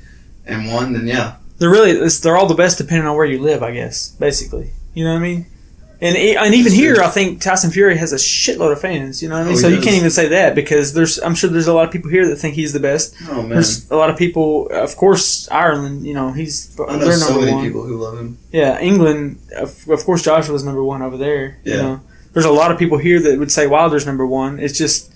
and won, then they're all the best depending on where you live, I guess. Basically, you know what I mean. And even here, I think Tyson Fury has a shitload of fans. You know what I mean? So you can't even say that because I'm sure there's a lot of people here that think he's the best. Oh man, there's a lot of people. Of course, Ireland. You know, I know so many people who love him. Yeah, England. Of course, Joshua's number one over there. Yeah. You know, there's a lot of people here that would say Wilder's number one. It's just.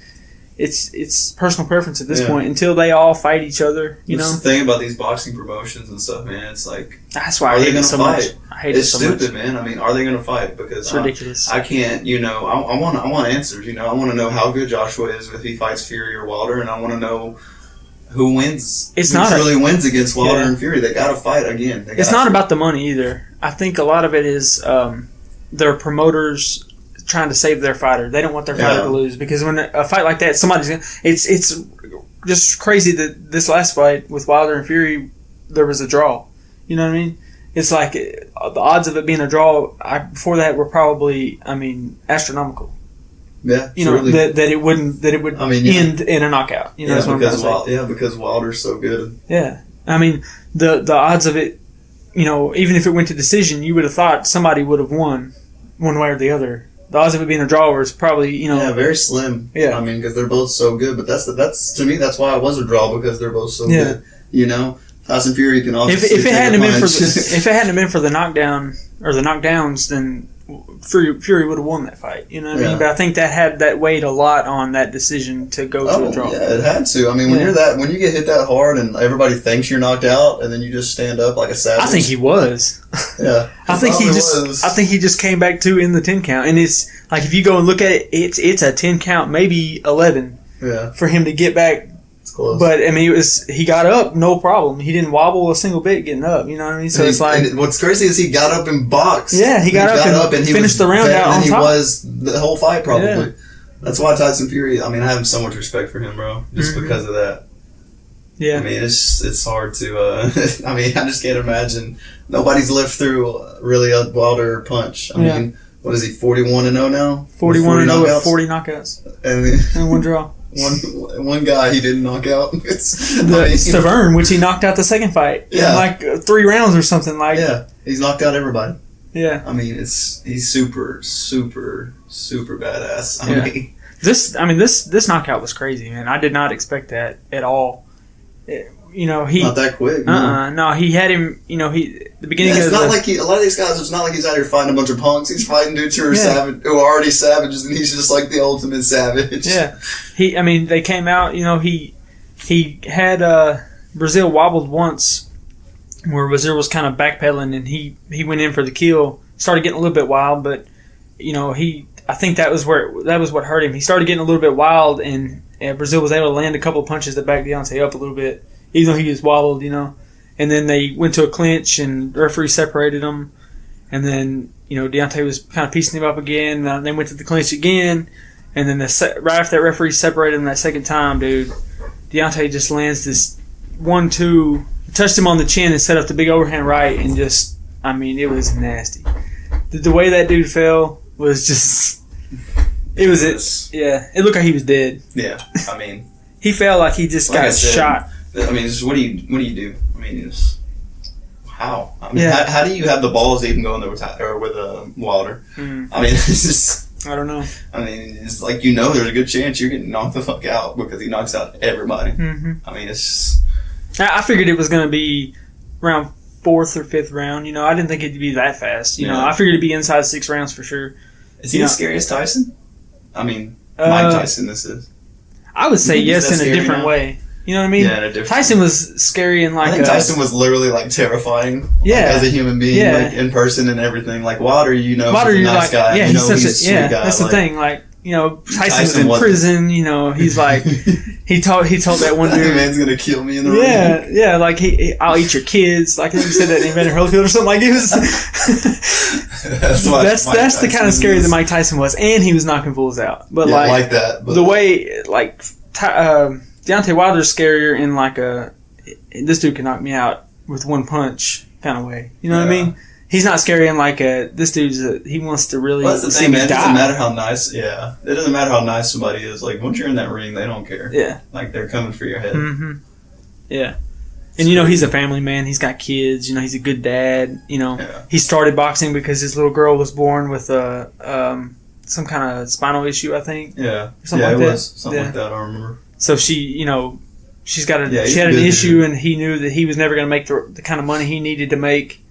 It's personal preference at this point until they all fight each other. That's the thing about these boxing promotions and stuff, man. It's like that's why I hate it so much. I hate it so much. It's stupid, man. I mean, are they going to fight? Because it's ridiculous. I can't. I want answers. I want to know how good Joshua is if he fights Fury or Wilder, and I want to know who wins. Wins against Wilder and Fury. They got to fight again. It's not about the money either. I think a lot of it is their promoters trying to save their fighter. They don't want their fighter to lose because when a fight like that, it's just crazy that this last fight with Wilder and Fury there was a draw. You know what I mean? It's like the odds of it being a draw before that were probably astronomical. Yeah, that it would end in a knockout. That's what I'm trying to say. Because Wilder's so good. Yeah, I mean the odds of it. Even if it went to decision, you would have thought somebody would have won one way or the other. The odds of it being a draw was probably, very slim. Yeah. I mean, because they're both so good. But that's to me, that's why it was a draw because they're both so good. Tyson Fury can obviously if it hadn't been for the knockdown or the knockdowns, then Fury would have won that fight. You know what I mean? But I think that weighed a lot on that decision to go to a draw. Yeah, it had to. I mean, when you get hit that hard and everybody thinks you're knocked out, and then you just stand up like a savage. I think he was. Yeah, I think he just came back in the 10 count, and it's like if you go and look at it, it's a 10 count, maybe 11. for him to get back. It's close. But I mean, he got up, no problem. He didn't wobble a single bit getting up. You know what I mean? So it's like, and what's crazy is he got up and boxed. Yeah, he got up and finished the round out on top. He was the whole fight probably. Yeah. That's why Tyson Fury. I mean, I have so much respect for him, bro, just because of that. Yeah, I mean, it's hard to. I mean, I just can't imagine. Nobody's lived through really a Wilder punch. I mean, what is he? 41-0 now. 41-0 with 40 knockouts and one draw. One guy he didn't knock out. Stavern, which he knocked out the second fight. Yeah, in like 3 rounds or something. Like he's knocked out everybody. Yeah, I mean, he's super badass. I mean, this knockout was crazy, man. I did not expect that at all. He not that quick. No, he had him. The beginning. It's not like a lot of these guys. It's not like he's out here fighting a bunch of punks. He's fighting dudes who are already savages, and he's just like the ultimate savage. Yeah, they came out. He had Brazil wobbled once, where Brazil was kind of backpedaling, and he went in for the kill. Started getting a little bit wild, but I think that was what hurt him. He started getting a little bit wild, and Brazil was able to land a couple of punches that backed Deontay up a little bit, even though he was wobbled, And then they went to a clinch, and the referee separated them. And then, Deontay was kind of piecing him up again. And they went to the clinch again. And then right after that referee separated him that second time, dude, Deontay just lands this 1-2, touched him on the chin and set up the big overhand right, and just, it was nasty. The way that dude fell was just... It looked like he was dead. Yeah, he fell like he just got shot. What do you do? How? How do you have the balls to even go in there with Wilder? It's just... I don't know. It's like, there's a good chance you're getting knocked the fuck out because he knocks out everybody. Mm-hmm. It's just... I figured it was going to be around 4th or 5th round. I didn't think it'd be that fast. I figured it'd be inside 6 rounds for sure. Is he as scary as Tyson? Mike Tyson, this is. I would say yes in a different way. You know what I mean? Yeah, in a different Tyson was scary and I think Tyson was literally terrifying. Yeah, as a human being, in person and everything. Wilder, he's a nice guy. Yeah, he's such a sweet guy. That's the thing. Tyson was in prison. He's like he told that one dude, man's gonna kill me in the ring. Yeah. I'll eat your kids. Like he said that in Evander Holyfield or something. Like it was. that's the kind of scary that Mike Tyson was, and he was knocking fools out. But like that. But the way Deontay Wilder's scarier in this dude can knock me out with one punch kind of way. You know what I mean? He's not scary in this dude's. He wants to really. Well, that's the thing, man. It doesn't matter how nice. Yeah, it doesn't matter how nice somebody is. Once you're in that ring, they don't care. Yeah, they're coming for your head. Mm-hmm. Yeah, and he's a family man. He's got kids. He's a good dad. He started boxing because his little girl was born with some kind of spinal issue, I think. Yeah, something like that. Was something like that. I remember. So she, she's got she had an issue, and he knew that he was never going to make the kind of money he needed to make.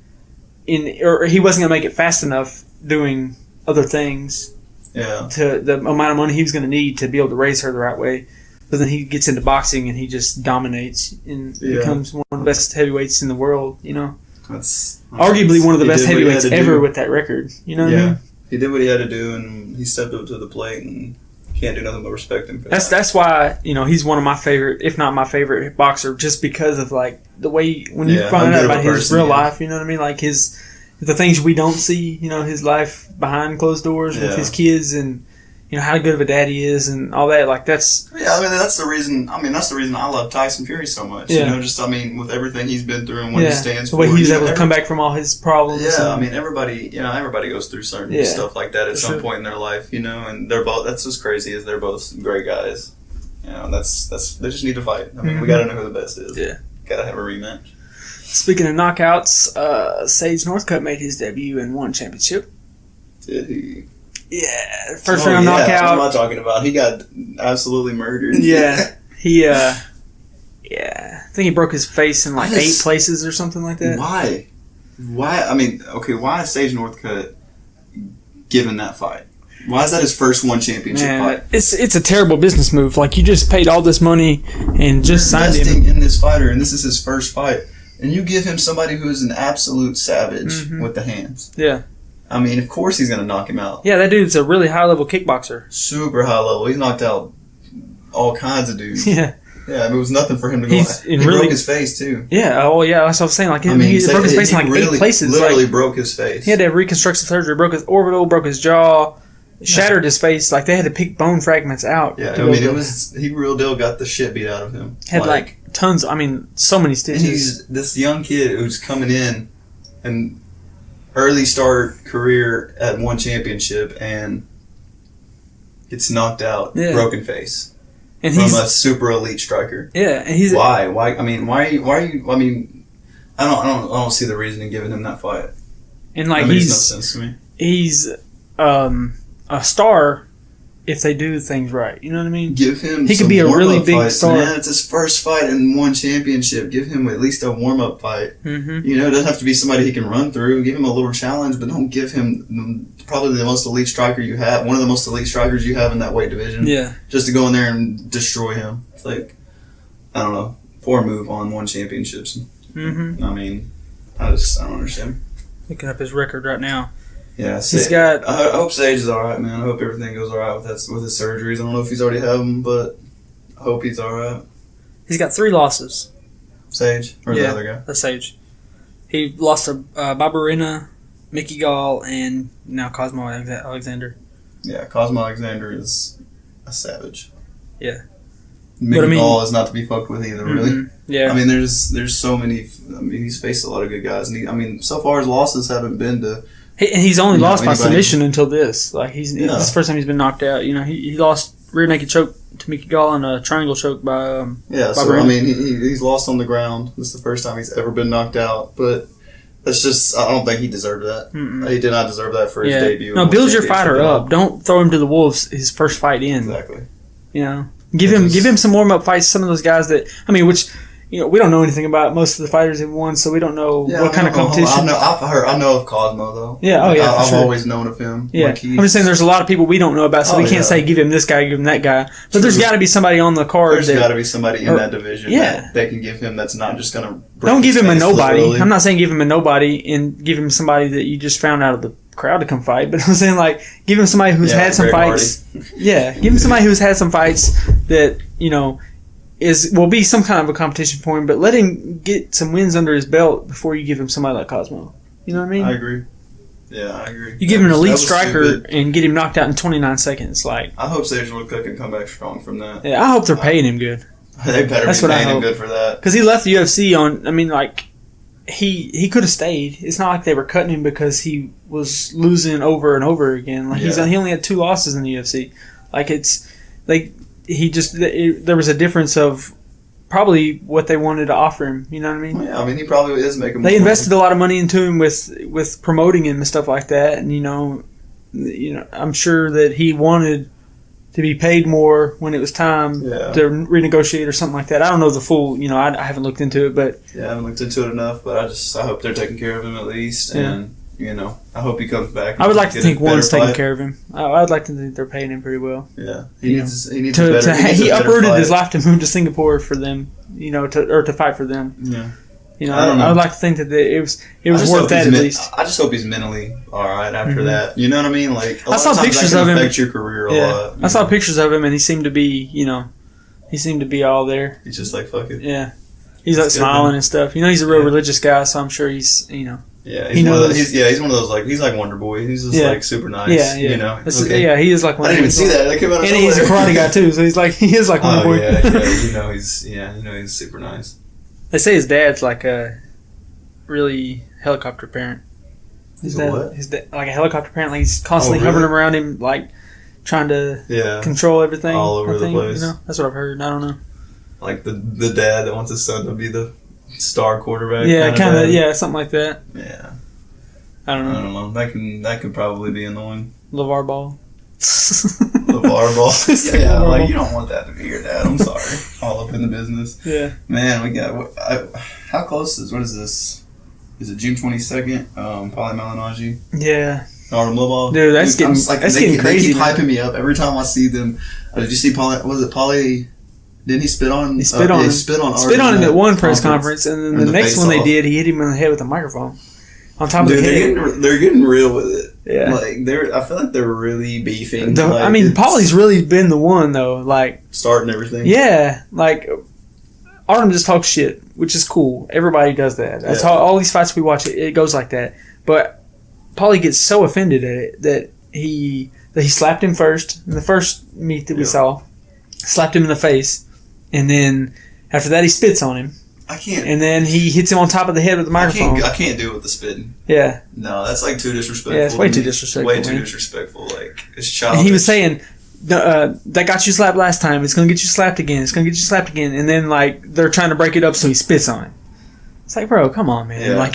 Or he wasn't going to make it fast enough doing other things to the amount of money he was going to need to be able to raise her the right way. But then he gets into boxing and he just dominates and becomes one of the best heavyweights in the world, That's arguably one of the best heavyweights ever with that record. You know what I mean? He did what he had to do, and he stepped up to the plate, and can't do nothing but respect him for that. That's why, he's one of my favorite, if not my favorite boxer, just because of the way when you find out about his real life, you know what I mean? The things we don't see, his life behind closed doors with his kids, and how good of a dad he is, and all that. That's the reason. That's the reason I love Tyson Fury so much. Yeah. With everything he's been through and what he stands the for. way he was able to come back from all his problems. Yeah, everybody goes through certain stuff like that at some point in their life, and they're both. That's what's crazy is they're both great guys. That's they just need to fight. We got to know who the best is. Yeah, got to have a rematch. Speaking of knockouts, Sage Northcutt made his debut and won championship. Did he? Yeah, first round knockout. What am I talking about? He got absolutely murdered. Yeah, I think he broke his face in 8 places or something like that. Why? Why is Sage Northcutt given that fight? Why is that his first one championship fight? It's a terrible business move. You just paid all this money and just signed him. Investing in this fighter, and this is his first fight, and you give him somebody who is an absolute savage with the hands. Yeah. Of course he's going to knock him out. Yeah, that dude's a really high-level kickboxer. Super high level. He's knocked out all kinds of dudes. Yeah. Yeah, it was nothing for him to go. He broke his face too. Yeah, oh yeah, that's what I was saying. Like he broke his face in like really, 8 places. Literally broke his face. He had to have reconstructive surgery. Broke his orbital, broke his jaw, shattered his face. Like they had to pick bone fragments out. Yeah, I mean he real deal got the shit beat out of him. Had like tons. I mean, so many stitches. And he's this young kid who's coming in and early start career at one championship and gets knocked out, broken face. And from a super elite striker. Yeah, and he's why? I mean, why are you? I mean, I don't see the reason in giving him that fight. And like that makes no sense to me. He's a star if they do things right. You know what I mean? Give him. He could be a really big star. Man, it's his first fight in one championship. Give him at least a warm up fight. Mm-hmm. You know, it doesn't have to be somebody he can run through. Give him a little challenge, but don't give him probably the most elite striker you have. One of the most elite strikers you have in that weight division. Yeah. Just to go in there and destroy him. It's like, I don't know, poor move on one championships. Mm-hmm. I mean, I don't understand. Looking up his record right now. Yeah, he's got. I hope Sage is all right, man. I hope everything goes all right with his surgeries. I don't know if he's already had them, but I hope he's all right. He's got 3 losses. Sage or the other guy? The Sage. He lost to Barberena, Mickey Gall, and now Cosmo Alexander. Yeah, Cosmo Alexander is a savage. Yeah. Mickey Gall is not to be fucked with either, really. Mm-hmm. Yeah. I mean, there's so many. I mean, he's faced a lot of good guys, and so far his losses haven't been to. He's only lost by submission until this. Like this is the first time he's been knocked out. You know, he lost rear naked choke to Mickey Gall and a triangle choke by. So I mean, he's lost on the ground. This is the first time he's ever been knocked out, but. That's just, I don't think he deserved that. Mm-mm. He did not deserve that for his debut. No, build your fighter up. Don't throw him to the wolves his first fight in. Exactly. You know, give him some warm up fights. Some of those guys that, I mean, which, you know, we don't know anything about most of the fighters they've won, so we don't know what kind of competition. I know of Cosmo though. Yeah, I've always known of him. Yeah, I'm just saying there's a lot of people we don't know about, so we can't say give him this guy, give him that guy. But there's got to be somebody on the card. There's got to be somebody in that division that they can give him. That's not just going to. Don't give him a nobody. Literally. I'm not saying give him a nobody and give him somebody that you just found out of the crowd to come fight, but I'm saying like give him somebody who's had some fights. Yeah, give him somebody who's had some fights that you know. Will be some kind of a competition for him, but let him get some wins under his belt before you give him somebody like Cosmo. You know what I mean? I agree. Yeah, I agree. You give him an elite striker and get him knocked out in 29 seconds. Like I hope Sage Woodcock can come back strong from that. Yeah, I hope they're paying him good. They better be paying him good for that. Because he left the UFC on. I mean, like he could have stayed. It's not like they were cutting him because he was losing over and over again. Like he only had 2 losses in the UFC. Like it's like. There was a difference of probably what they wanted to offer him. You know what I mean? Yeah, I mean, he probably is making more They invested a lot of money into him with promoting him and stuff like that. And, you know, I'm sure that he wanted to be paid more when it was time to renegotiate or something like that. I don't know the full, you know, I haven't looked into it, but. Yeah, I haven't looked into it enough, but I hope they're taking care of him at least. Yeah. And, you know, I hope he comes back. I would like to think one's taking care of him. I'd like to think they're paying him pretty well. Yeah, he needs he uprooted his life to move to Singapore for them, you know, to fight for them. Yeah, you know, I would like to think that it was worth that at least. I just hope he's mentally all right after that. You know what I mean? Like I saw pictures of him. Affect your career a lot. I saw pictures of him, and he seemed to be all there. He's just like fuck it. Yeah, he's like smiling and stuff. You know, he's a real religious guy, so I'm sure he's Yeah, he's one of those like he's like Wonder Boy. He's just like super nice. Yeah, you know. Yeah, he is like Wonder Boy. I didn't even see that. That came out of and he's a karate guy too, so he is like Wonder Boy. Yeah, he's super nice. They say his dad's like a really helicopter parent. His dad, like a helicopter parent. Like he's constantly hovering around him, like trying to control everything all over the place. You know, that's what I've heard. I don't know. Like the dad that wants his son to be the star quarterback. Yeah, kind of. Something like that. Yeah. I don't know. That could probably be annoying. LeVar Ball. LeVar Ball. Yeah, like you don't want that to be your dad. I'm sorry. All up in the business. Yeah. Man, we got. How close is? What is this? Is it June 22nd? Paulie Malignaggi. Yeah. Artem Lobov. Dude, that's getting crazy. They keep hyping me up every time I see them. Did you see Paulie? Was it Paulie? Didn't he spit on? He spit on. He spit on him at one press conference, and then the next one they did, he hit him in the head with a microphone on top of the head. They're getting real with it. Yeah. Like I feel like they're really beefing. I mean, Paulie's really been the one though, like starting everything. Yeah, like Artem just talks shit, which is cool. Everybody does that. That's how all these fights we watch. It goes like that. But Paulie gets so offended at it that he slapped him first in the first meet that we saw, slapped him in the face, and then after that he spits on him. I can't. And then he hits him on top of the head with the microphone. I can't do it with the spitting. Yeah. No, that's like too disrespectful. Yeah, it's way too disrespectful. Way too disrespectful. Like, it's childish. And he was saying, that got you slapped last time. It's going to get you slapped again. It's going to get you slapped again. And then, like, they're trying to break it up so he spits on it. It's like, bro, come on, man. Yeah. Like,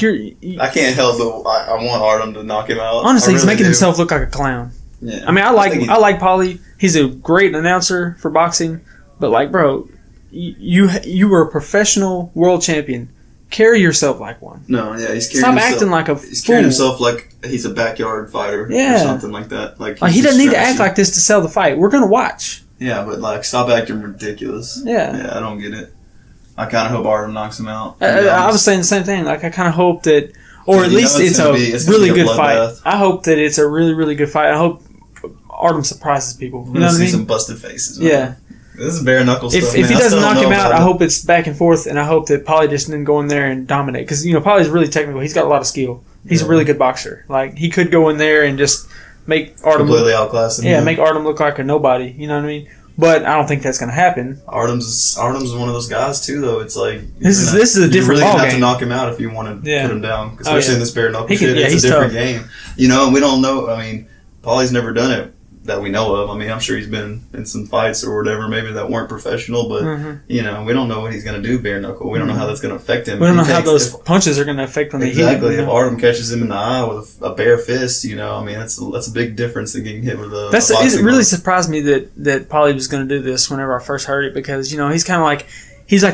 I can't help but I want Artem to knock him out. Honestly, he's making himself look like a clown. Yeah. I mean, I like Paulie. He's a great announcer for boxing. But, like, bro, you were a professional world champion. Carry yourself like one. No, yeah, he's carrying Stop himself, acting like a He's fool. carrying himself like he's a backyard fighter or something like that. Like he doesn't need to act like this to sell the fight. We're gonna watch. Yeah, but like, stop acting ridiculous. Yeah, I don't get it. I kind of hope Artem knocks him out. I was saying the same thing. Like, I kind of hope that, or at least it's a really good fight. I hope that it's a really, really good fight. I hope Artem surprises people. You know what I mean? Some busted faces. Man. Yeah. This is bare knuckle stuff. If he doesn't knock him out, I hope it's back and forth, and I hope that Paulie just didn't go in there and dominate. Because, Paulie's really technical. He's got a lot of skill. He's a really good boxer. Like, he could go in there and just make Artem completely outclass him. Yeah, make Artem look like a nobody. You know what I mean? But I don't think that's going to happen. Artem's one of those guys too, though. It's like this is a different ball game. You really have to knock him out if you want to put him down, especially in this bare knuckle shit. Yeah, it's a different tough. game, and we don't know. I mean, Paulie's never done it that we know of. I mean, I'm sure he's been in some fights or whatever, maybe that weren't professional, but we don't know what he's going to do bare knuckle. We don't know how that's going to affect him. We don't know how those punches are going to affect him. Exactly. If Artem catches him in the eye with a bare fist, I mean, that's a big difference than getting hit with a boxing It really surprised me that Paulie was going to do this whenever I first heard it, because he's kind of like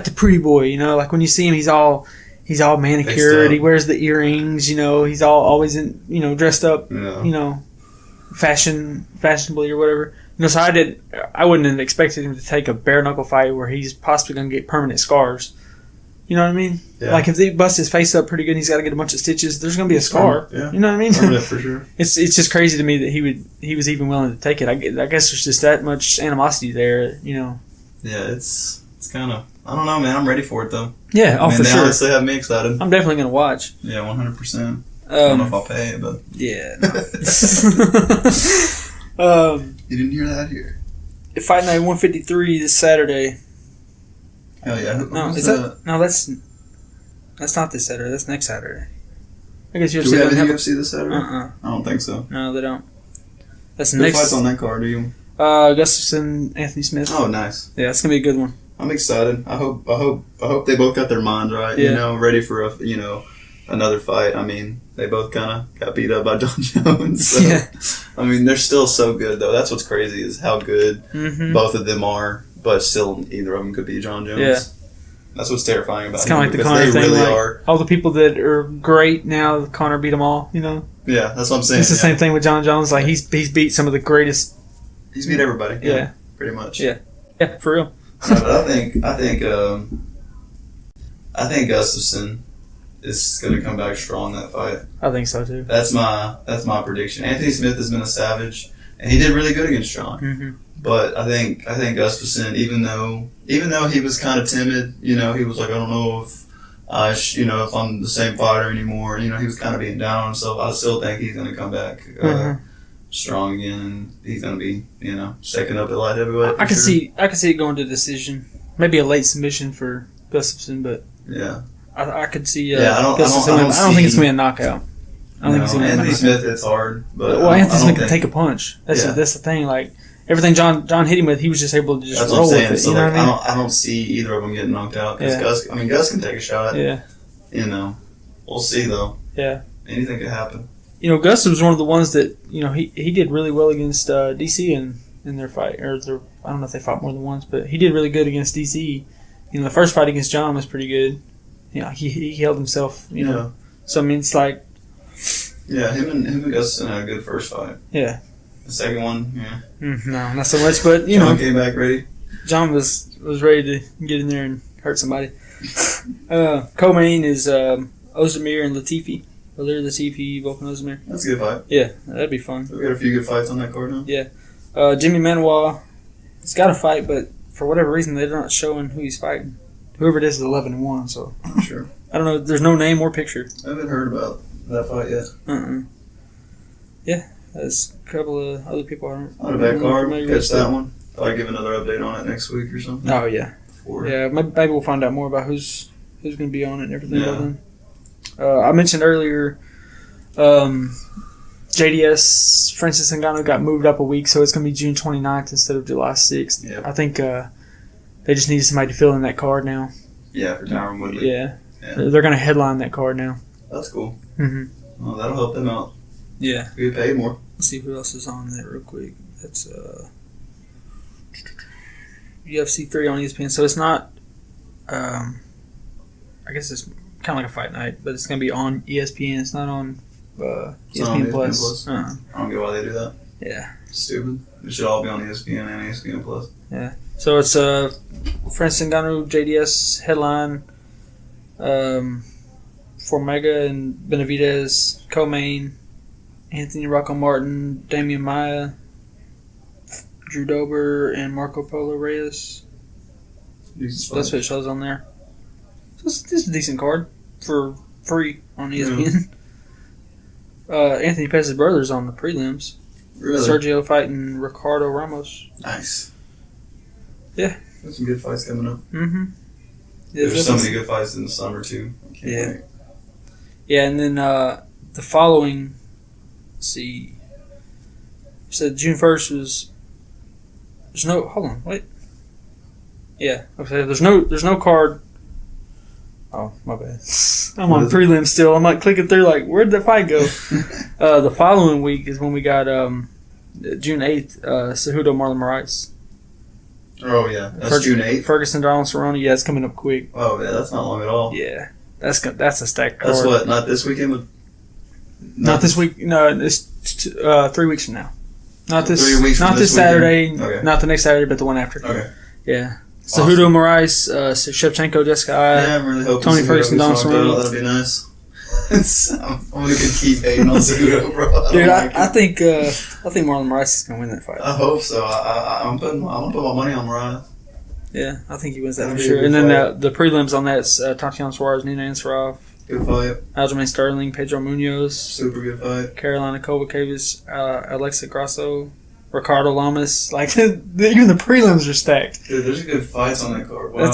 the pretty boy. Like, when you see him, he's all manicured. He wears the earrings. He's always in dressed up. Yeah. Fashionably or whatever. So I wouldn't have expected him to take a bare knuckle fight where he's possibly going to get permanent scars. You know what I mean? Yeah. Like, if they bust his face up pretty good and he's got to get a bunch of stitches, there's going to be a scar. Yeah. You know what I mean? Yeah, for sure. It's just crazy to me that he was even willing to take it. I guess there's just that much animosity there. Yeah, it's kind of, I don't know, man. I'm ready for it though. Yeah, for sure. They honestly have me excited. I'm definitely going to watch. Yeah, 100%. I don't know if I'll pay it, but yeah. No. You didn't hear that here. Fight Night 153 this Saturday. Hell yeah! No, that's not this Saturday. That's next Saturday. I guess UFC. Do we have any UFC this Saturday? I don't think so. No, they don't. That's Who fights on that card? Do you? Gustafson, Anthony Smith. Oh, nice. Yeah, it's gonna be a good one. I'm excited. I hope they both got their minds right. Yeah. Ready for another fight. I mean, they both kind of got beat up by John Jones. So, yeah. I mean, they're still so good, though. That's what's crazy is how good both of them are, but still either of them could be John Jones. Yeah. That's what's terrifying about it. It's kind of like the Conor thing. Really like, all the people that are great now, Conor beat them all, Yeah, that's what I'm saying. It's the same thing with John Jones. Like, he's beat some of the greatest. He's beat everybody. Yeah. Pretty much. Yeah. Yeah, for real. No, but I think Gustafson is going to come back strong in that fight. I think so too. That's my prediction. Anthony Smith has been a savage, and he did really good against John. Mm-hmm. But I think Gustafson, even though he was kind of timid, he was like, I don't know if if I'm the same fighter anymore. He was kind of being down on himself. I still think he's going to come back strong again, and he's going to be second up at light heavyweight. I can see it going to decision, maybe a late submission for Gustafson, but yeah. I could see. I don't think it's going to be a knockout. I don't think it's going to be a knockout. Anthony Smith, it's hard, but Anthony Smith can take a punch. That's the thing. Like, everything John hit him with, he was just able to just roll with it. So, you know what I mean? I don't see either of them getting knocked out. Because Gus can take a shot. Yeah. We'll see though. Yeah. Anything could happen. Gus was one of the ones that he did really well against DC in their fight, or I don't know if they fought more than once, but he did really good against DC. The first fight against John was pretty good. He held himself. Yeah. So I mean, it's like. Yeah, him and Gustafson had a good first fight. Yeah. The second one, yeah. No, not so much, but John came back ready. John was ready to get in there and hurt somebody. Co-main is Ozdemir and Latifi. earlier this EP, Volkanovski. That's a good fight. Yeah, that'd be fun. We got a few good fights on that card now. Yeah. Jimmy Manuwa, he's got to fight, but for whatever reason, they're not showing who he's fighting. Whoever it is 11-1, so. I'm sure. I don't know. There's no name or picture. I haven't heard about that fight yet. Yeah, there's a couple of other people aren't. On a bad card, catch that one. I'll give another update on it next week or something. Oh, yeah. Yeah, maybe we'll find out more about who's going to be on it and everything. Yeah. I mentioned earlier, JDS Francis Ngannou got moved up a week, so it's going to be June 29th instead of July 6th. Yeah. I think they just needed somebody to fill in that card now. Yeah, for Tyron Woodley. Yeah. They're going to headline that card now. That's cool. Mm-hmm. Well, that'll help them out. Yeah. Get paid more. Let's see who else is on that real quick. That's UFC 3 on ESPN. So it's not, I guess it's kind of like a fight night, but it's going to be on ESPN. It's not on ESPN Plus. I don't get why they do that. Yeah. Stupid. It should all be on ESPN and ESPN Plus. Yeah. So it's Francis Ngannou, JDS headline, Formega and Benavidez co-main, Anthony Rocco Martin, Damian Maia, Drew Dober, and Marco Polo Reyes. That's what it shows on there. So it's a decent card for free on ESPN. Anthony Pettis' brother's on the prelims. Really? Sergio fighting Ricardo Ramos. Nice. Yeah. There's some good fights coming up. Mm-hmm. Yeah, There's so many good fights in the summer, too. Wait. Yeah, and then the following, let's see, said June 1st was, there's no, hold on, wait. Yeah, okay, there's no card. Oh, my bad. I'm on prelim still. I'm like clicking through like, where'd the fight go? The following week is when we got June 8th, Cejudo Marlon Moraes. Oh, yeah. That's June 8th? Ferguson Donald Cerrone. Yeah, it's coming up quick. Oh, yeah, that's not long at all. Yeah. That's a stacked card. That's what, not this weekend? Not this week. No, it's 3 weeks from now. Not this. 3 weeks. Not this Saturday. Okay. Not the next Saturday, but the one after. Okay. Yeah. Cejudo Moraes, Shevchenko, Jessica Eye. Yeah, I'm really hoping Tony Ferguson, Don Cerrone. That'd be nice. I'm only gonna keep hating on Cejudo, bro. Dude, I think Marlon Moraes is gonna win that fight. I hope so. I'm gonna put my money on Moraes. Yeah, I think he wins that for sure. And then the prelims on that is Tatiana Suarez, Nina Ansarov. Good fight. Aljamain Sterling, Pedro Munoz. Super good fight. Carolina Kovacevic, Alexa Grasso, Ricardo Lamas. Like, even the prelims are stacked. Dude, there's good fights on that card. Wow.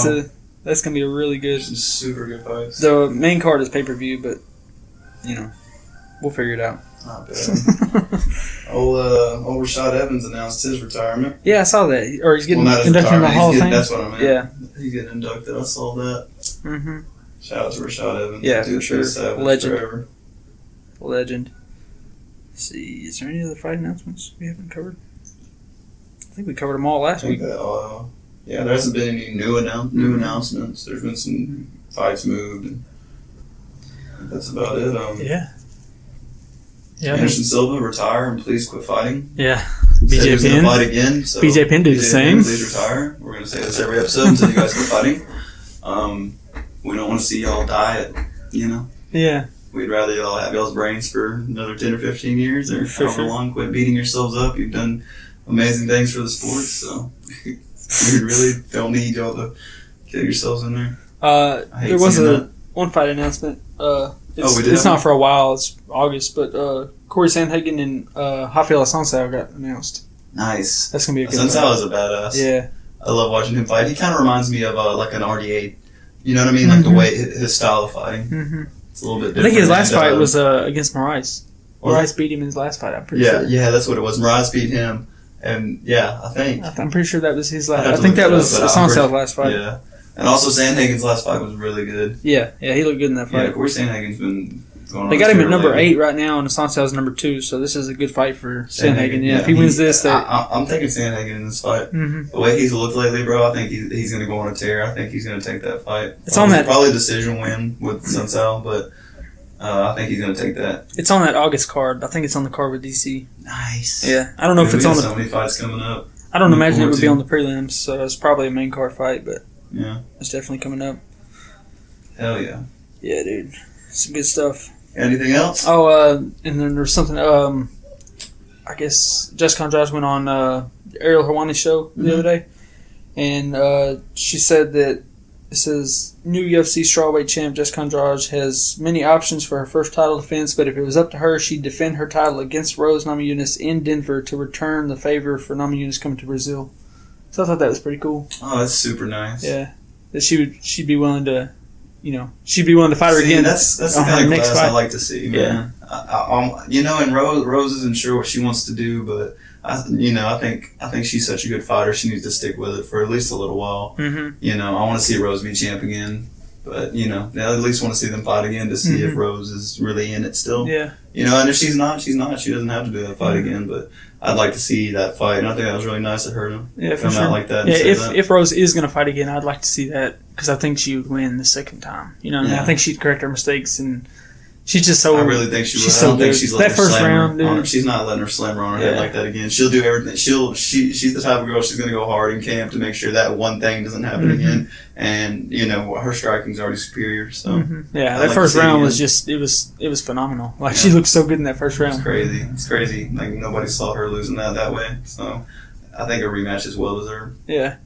That's going to be a really good... Some super good fights. The main card is pay-per-view, but, we'll figure it out. Not bad. Old Rashad Evans announced his retirement. Yeah, I saw that. Or he's getting inducted in the Hall of Fame. That's what I meant. Yeah. He's getting inducted. I saw that. Mm-hmm. Shout out to Rashad Evans. Yeah, for sure. Legend. Forever. Legend. Let's see. Is there any other fight announcements we haven't covered? I think we covered them all last week. Yeah, there hasn't been any new announcements. There's been some fights moved. And that's about it. Yeah. Anderson Silva, retire and please quit fighting. Yeah. BJ Penn. Fight again. So BJ Penn did the same. Please retire. We're going to say this every episode until you guys quit fighting. We don't want to see y'all die Yeah. We'd rather y'all have y'all's brains for another 10 or 15 years or however long. Quit beating yourselves up. You've done amazing things for the sport, so we really don't need y'all to kill yourselves in there. There was one fight announcement. It's not for a while. It's August, but Corey Sandhagen and Rafael Assunção got announced. Nice. That's gonna be a good Assunção is a badass. Yeah. I love watching him fight. He kind of reminds me of like an RD8. You know what I mean? Like the way his style of fighting. Mm-hmm. It's a little bit different. I think his last fight was against Moraes. Moraes beat him in his last fight. I'm pretty sure. Yeah, that's what it was. Moraes beat him, and I think I'm pretty sure that was his last. I think that was Assunção's last fight. Yeah. And also, Sandhagen's last fight was really good. Yeah, he looked good in that fight. Yeah, Corey Sandhagen's been going on. They got him at number 8 right now, and Assunção's number 2, so this is a good fight for Sandhagen. Yeah, if he wins this, I'm taking Sandhagen in this fight. Mm-hmm. The way he's looked lately, bro, I think he's going to go on a tear. I think he's going to take that fight. It's on that probably a decision win with Assunção, but I think he's going to take that. It's on that August card. I think it's on the card with DC. Nice. Yeah, I don't know if it's on the. So many fights coming up. I don't imagine it would be on the prelims, so it's probably a main card fight, but. Yeah. It's definitely coming up. Hell yeah. Yeah, dude. Some good stuff. Anything else? Oh, and then there's something. I guess Jessica Andrade went on Ariel Helwani's show the other day, and she said that it says new UFC strawweight champ Jessica Andrade has many options for her first title defense, but if it was up to her, she'd defend her title against Rose Namajunas in Denver to return the favor for Namajunas coming to Brazil. So I thought that was pretty cool. Oh, that's super nice. Yeah, that she'd be willing to, she'd be willing to fight her again. That's the kind of class I like to see, man. Yeah. And Rose isn't sure what she wants to do, but I think she's such a good fighter. She needs to stick with it for at least a little while. Mm-hmm. I want to see Rose be champ again, but I at least want to see them fight again to see if Rose is really in it still. Yeah. And if she's not, she's not. She doesn't have to do that fight again. But I'd like to see that fight, and I think that was really nice of her to come out like that. Yeah, if Rose is going to fight again, I'd like to see that because I think she would win the second time. I think she'd correct her mistakes, and she's just so. I really think she would. She's I don't so think good. she's letting That her first slam round, her on her. dude. She's not letting her slam her on her head like that again. She'll do everything. She's the type of girl. She's going to go hard in camp to make sure that one thing doesn't happen again. And her striking's already superior. So yeah, that first round was just it was phenomenal. Like she looked so good in that first round. It's crazy. Like nobody saw her losing that way. So I think a rematch is well deserved. Yeah,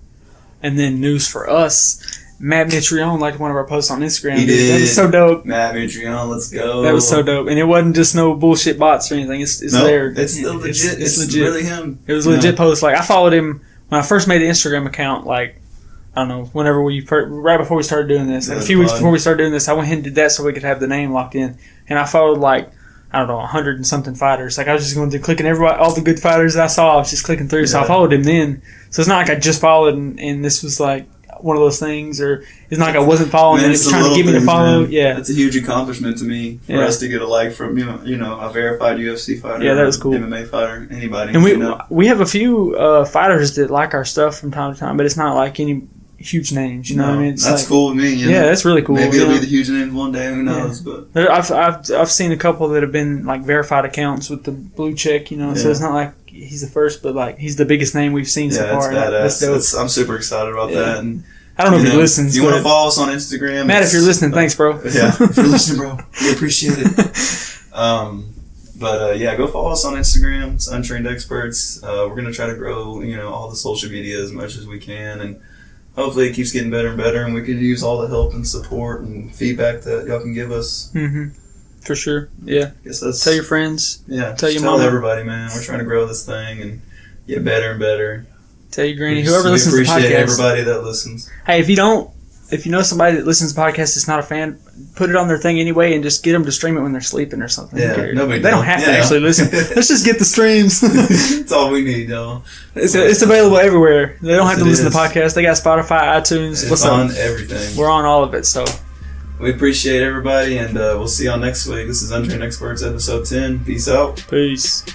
and then news for us. Matt Mitrione liked one of our posts on Instagram. He did. That was so dope. Matt Mitrione, let's go. That was so dope. And it wasn't just no bullshit bots or anything. It's there. It's still legit. It's legit. Really him. It was a legit post. Like, I followed him when I first made the Instagram account, like, I don't know, whenever right before we started doing this. Like, a few weeks before we started doing this, I went ahead and did that so we could have the name locked in. And I followed, like, I don't know, 100 and something fighters. Like, I was just going to clicking all the good fighters that I saw. I was just clicking through. So I followed him then. So it's not like I just followed and this was like one of those things, or it's not like I wasn't following and it was trying to get me to follow. Man. Yeah. It's a huge accomplishment to me for us to get a like from, a verified UFC fighter. Yeah, that was cool. MMA fighter, anybody. And we have a few fighters that like our stuff from time to time, but it's not like any huge names, what I mean? It's that's cool with me. Yeah, that's really cool. Maybe it'll be the huge names one day. Who knows? Yeah. But I've seen a couple that have been like verified accounts with the blue check. So it's not like he's the first, but like he's the biggest name we've seen so far. That's badass. I'm super excited about that. And I don't know if he listens. If you want to follow us on Instagram, Matt, if you're listening, thanks, bro. Yeah, if you're listening, bro, we appreciate it. Go follow us on Instagram. It's Untrained Experts. We're gonna try to grow, all the social media as much as we can, and hopefully it keeps getting better and better, and we can use all the help and support and feedback that y'all can give us. Mm-hmm. For sure. Yeah. Tell your friends. Yeah. Tell your mom. mama. Everybody, man. We're trying to grow this thing and get better and better. Tell your granny. Whoever listens to the podcast. We appreciate everybody that listens. Hey, if you know somebody that listens to the podcast that's not a fan, put it on their thing anyway and just get them to stream it when they're sleeping or something. Yeah, they don't have to actually listen. Let's just get the streams. That's all we need, y'all. It's available everywhere. They don't have to listen to the podcast. They got Spotify, iTunes. It's on everything. We're on all of it, so. We appreciate everybody, and we'll see y'all next week. This is Untrained Experts, episode 10. Peace out. Peace.